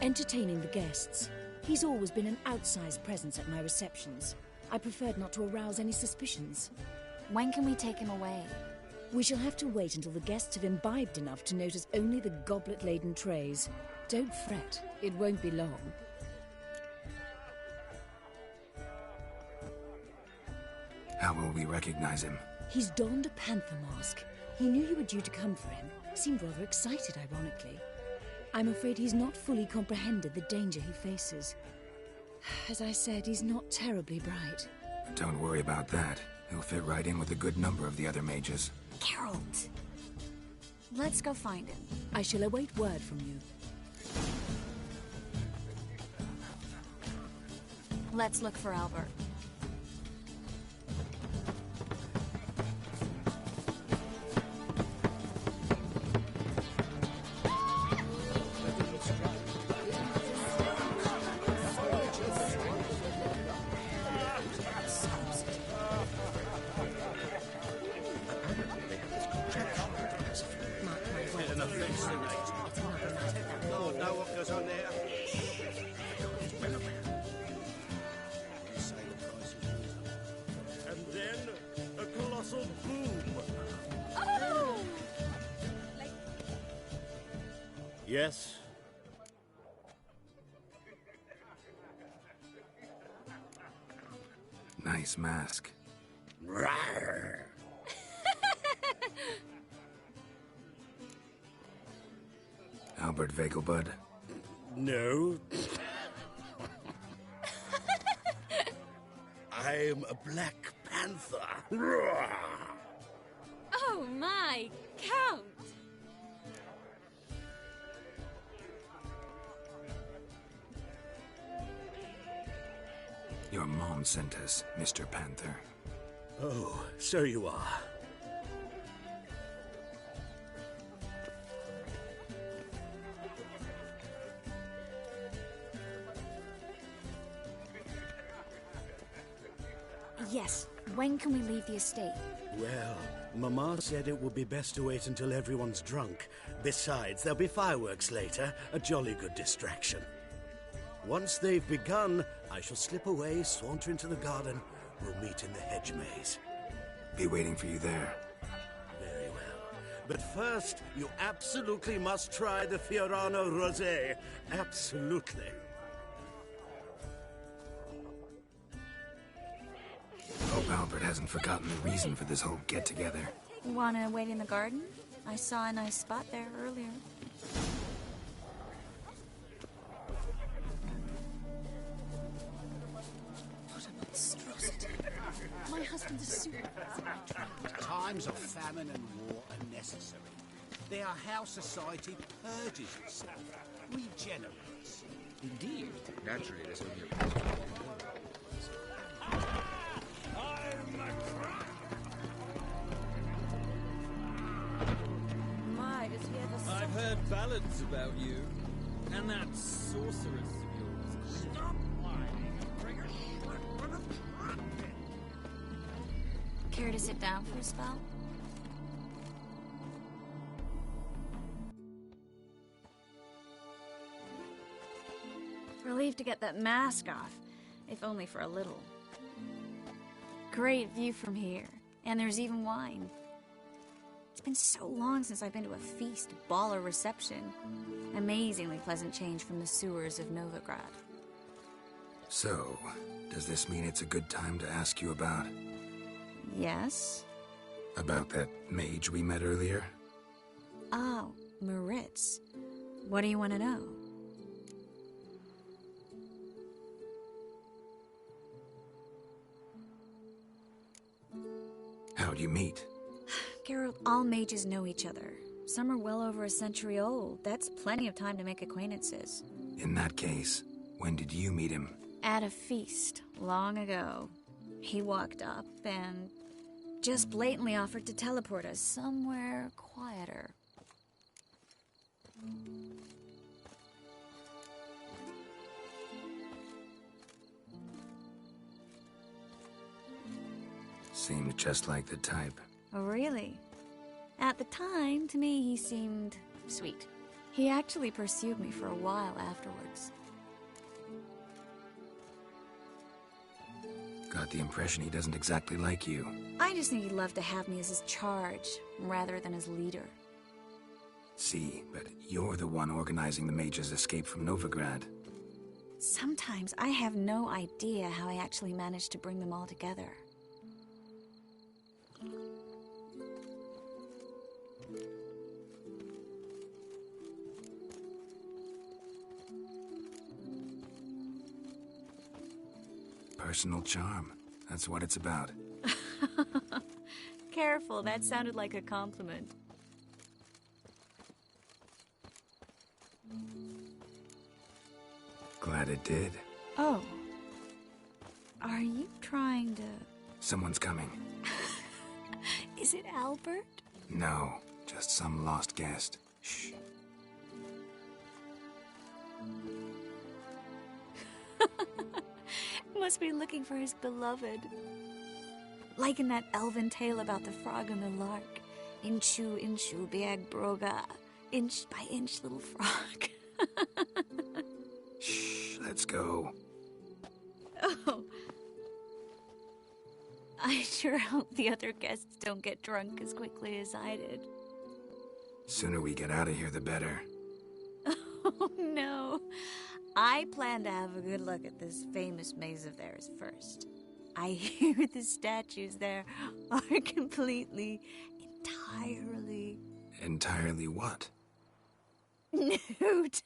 Entertaining the guests. He's always been an outsized presence at my receptions. I preferred not to arouse any suspicions. When can we take him away? We shall have to wait until the guests have imbibed enough to notice only the goblet-laden trays. Don't fret, it won't be long. How will we recognize him? He's donned a panther mask. He knew you were due to come for him. Seemed rather excited, ironically. I'm afraid he's not fully comprehended the danger he faces. As I said, he's not terribly bright. Don't worry about that. He'll fit right in with a good number of the other mages. Geralt! Let's go find him. I shall await word from you. Let's look for Albert. Lord, know what goes on there? And then a colossal boom. Oh! Yes? Nice mask. Rawr. Albert Vegelbud? No. I'm a Black Panther. Rawr. Oh my, Count! Your mom sent us, Mr. Panther. Oh, so you are. Yes, when can we leave the estate? Well, Mama said it would be best to wait until everyone's drunk. Besides, there'll be fireworks later, a jolly good distraction. Once they've begun, I shall slip away, saunter into the garden. We'll meet in the hedge maze. Be waiting for you there. Very well. But first, you absolutely must try the Fiorano Rosé. Absolutely. Hope Albert hasn't forgotten the reason for this whole get-together. Wanna wait in the garden? I saw a nice spot there earlier. What a monstrosity. My husband's a super. Times of famine and war are necessary. They are how society purges itself, regenerates. Indeed. Naturally, there's only a place to My, does he ever I've heard ballads about you, and that sorceress of yours. Stop whining. Bring a Care to sit down for a spell? Relieved to get that mask off, if only for a little. Great view from here, and there's even wine. It's been so long since I've been to a feast, ball, or reception. Amazingly pleasant change from the sewers of Novigrad. So, does this mean it's a good time to ask you about... Yes? About that mage we met earlier? Oh, Maritz. What do you want to know? How'd you meet? Geralt, all mages know each other. Some are well over a century old. That's plenty of time to make acquaintances. In that case, when did you meet him? At a feast, long ago. He walked up and just blatantly offered to teleport us somewhere quieter. Seemed just like the type. Oh, really? At the time, to me, he seemed sweet. He actually pursued me for a while afterwards. Got the impression he doesn't exactly like you. I just think he'd love to have me as his charge, rather than his leader. See, but you're the one organizing the mage's escape from Novigrad. Sometimes I have no idea how I actually managed to bring them all together. Personal charm. That's what it's about. Careful, that sounded like a compliment. Glad it did. Oh. Are you trying to... Someone's coming. Is it Albert? No, just some lost guest. Shh. Must be looking for his beloved. Like in that elven tale about the frog and the lark. Inchu, inchu, biag broga. Inch by inch, little frog. Shh, let's go. Oh. I sure hope the other guests don't get drunk as quickly as I did. Sooner we get out of here, the better. Oh, no. I plan to have a good look at this famous maze of theirs first. I hear the statues there are completely, entirely... Entirely what? Nude.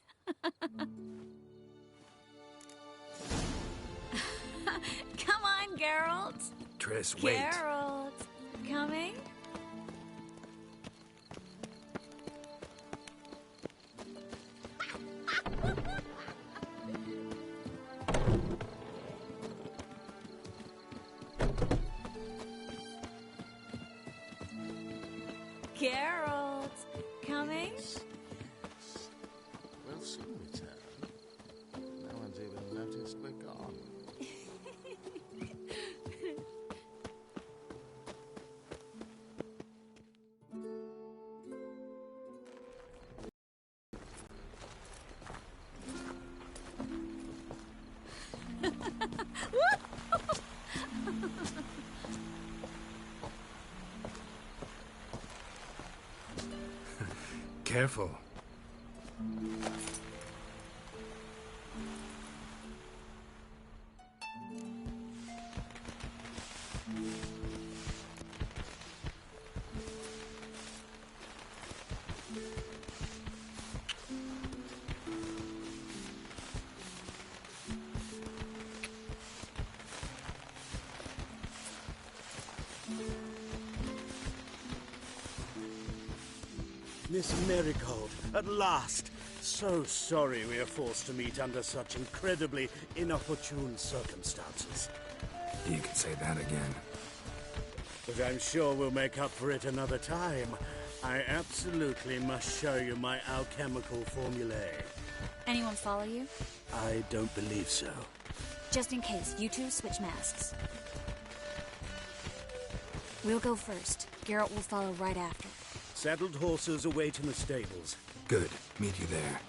Come on, Geralt. Triss, wait. Geralt, coming? Geralt, coming? We'll soon return. No one's even noticed we're gone. Careful. Miss Marigold, at last! So sorry we are forced to meet under such incredibly inopportune circumstances. You can say that again. But I'm sure we'll make up for it another time. I absolutely must show you my alchemical formulae. Anyone follow you? I don't believe so. Just in case, you two switch masks. We'll go first. Geralt will follow right after. Saddled horses await in the stables. Good. Meet you there.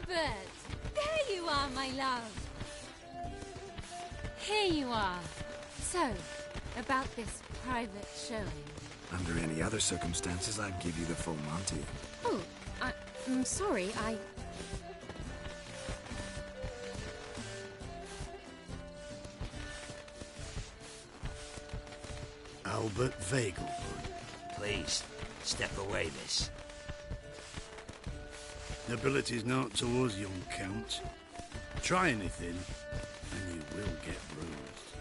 There you are, my love. Here you are. So, about this private showing. Under any other circumstances, I'd give you the full Monty. Oh, I'm sorry, Albert Vagelbud. Please, step away, miss. Nobility's not towards young Count. Try anything, and you will get bruised.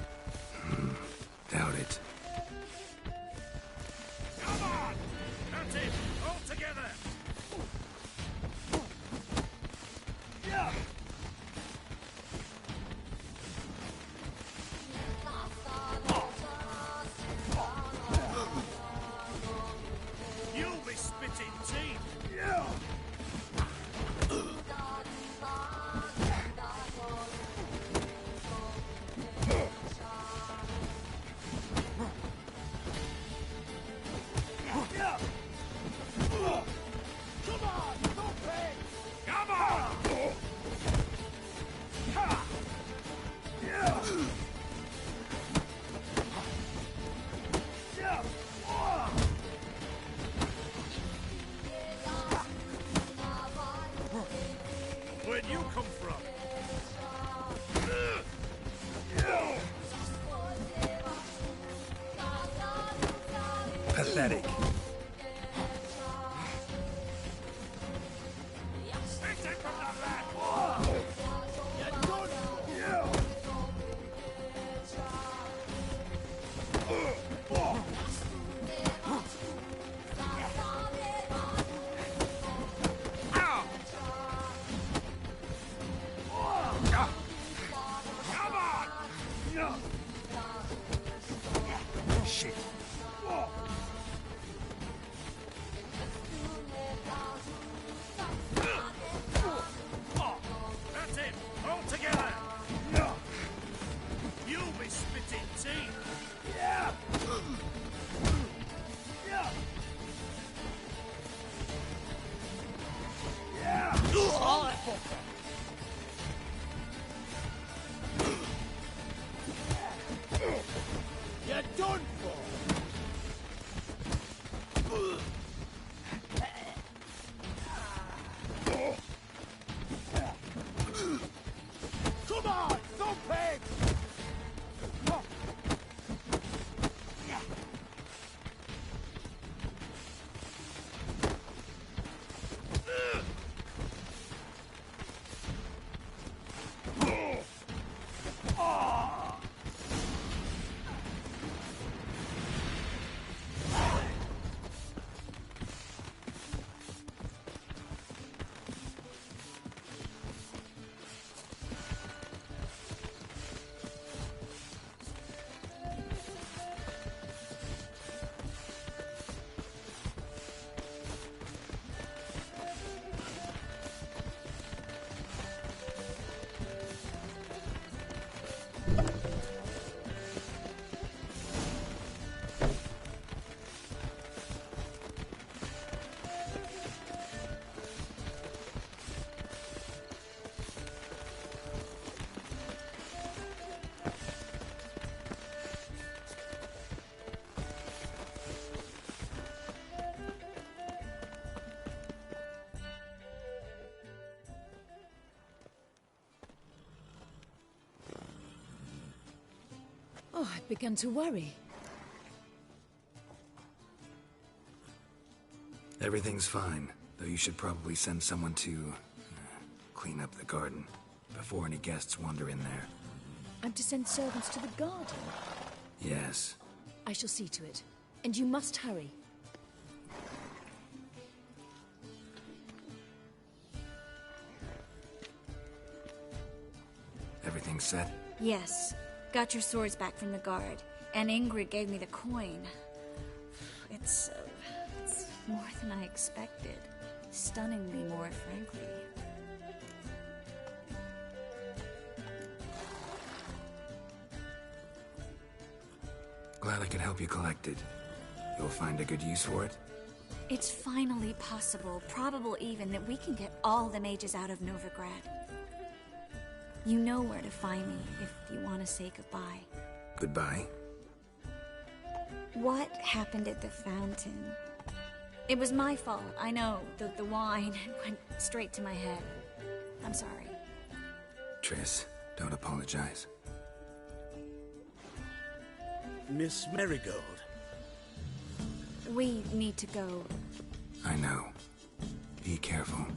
Doubt it. Come on! That's it! All together! Yeah! You'll be spitting teeth! Yeah! Oh, I've begun to worry. Everything's fine, though you should probably send someone to clean up the garden before any guests wander in there. I'm to send servants to the garden? Yes. I shall see to it. And you must hurry. Everything set? Yes. Got your swords back from the guard. And Ingrid gave me the coin. It's more than I expected. Stunningly more, frankly. Glad I could help you collect it. You'll find a good use for it? It's finally possible, probable even, that we can get all the mages out of Novigrad. You know where to find me if you want to say goodbye. Goodbye? What happened at the fountain? It was my fault, I know. The wine went straight to my head. I'm sorry. Triss, don't apologize. Miss Marigold. We need to go. I know. Be careful.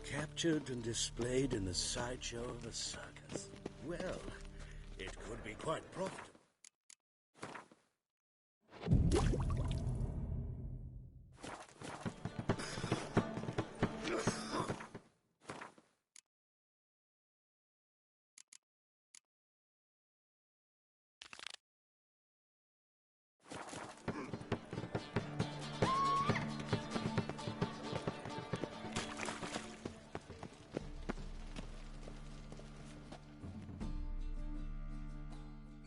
Captured and displayed in the sideshow of a circus. Well, it could be quite profitable.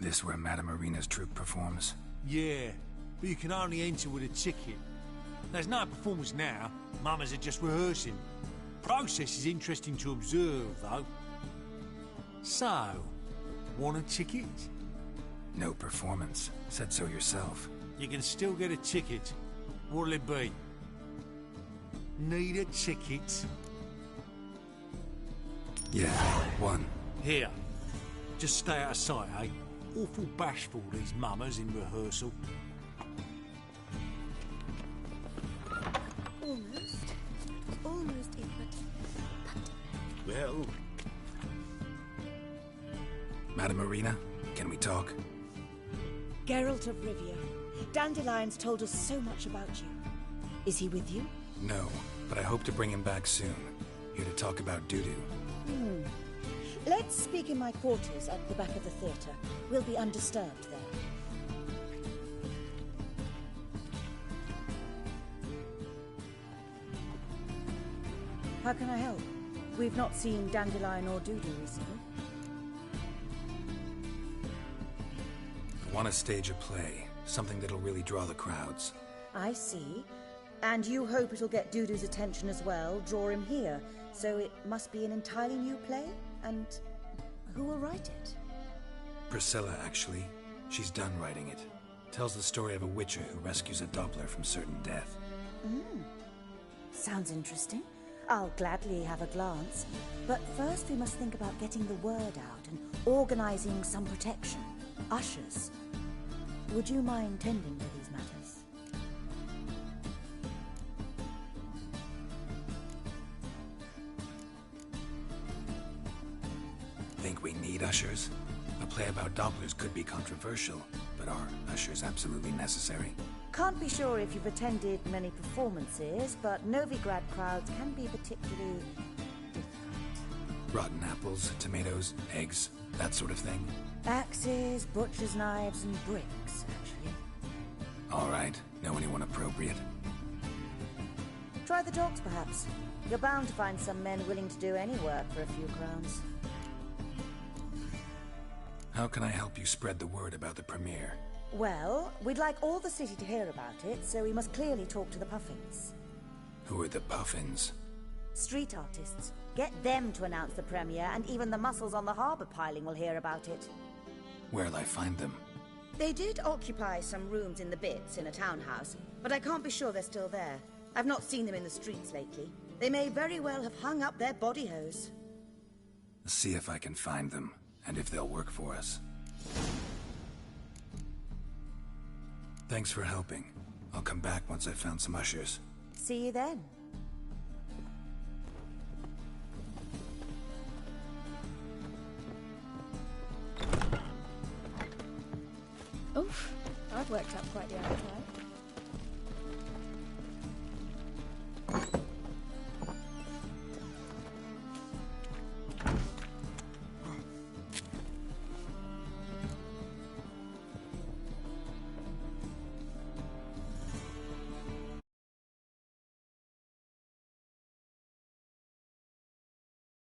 This where Madame Marina's troupe performs? Yeah, but you can only enter with a ticket. There's no performance now. Mamas are just rehearsing. Process is interesting to observe, though. So, want a ticket? No performance. Said so yourself. You can still get a ticket. What'll it be? Need a ticket? Yeah, one. Here. Just stay out of sight, eh? Awful bashful, these mamas in rehearsal. Well... Madam Marina, can we talk? Geralt of Rivia. Dandelion's told us so much about you. Is he with you? No, but I hope to bring him back soon. Here to talk about doo-doo. Let's speak in my quarters at the back of the theatre. We'll be undisturbed there. How can I help? We've not seen Dandelion or Doodoo recently. I want to stage a play, something that'll really draw the crowds. I see. And you hope it'll get Doodoo's attention as well, draw him here. So it must be an entirely new play? And who will write it? Priscilla, actually. She's done writing it. Tells the story of a witcher who rescues a Doppler from certain death. Sounds interesting. I'll gladly have a glance. But first we must think about getting the word out and organizing some protection. Ushers. Would you mind tending to these matters? Think we need ushers? A play about Dopplers could be controversial, but are ushers absolutely necessary? Can't be sure if you've attended many performances, but Novigrad crowds can be particularly different. Rotten apples, tomatoes, eggs, that sort of thing? Axes, butcher's knives, and bricks, actually. All right. Know anyone appropriate? Try the dogs, perhaps. You're bound to find some men willing to do any work for a few crowns. How can I help you spread the word about the premiere? Well, we'd like all the city to hear about it, so we must clearly talk to the Puffins. Who are the Puffins? Street artists. Get them to announce the premiere, and even the muscles on the harbour piling will hear about it. Where'll I find them? They did occupy some rooms in the Bits in a townhouse, but I can't be sure they're still there. I've not seen them in the streets lately. They may very well have hung up their body hose. See if I can find them, and if they'll work for us. Thanks for helping. I'll come back once I've found some ushers. See you then. Oof, I've worked up quite the appetite.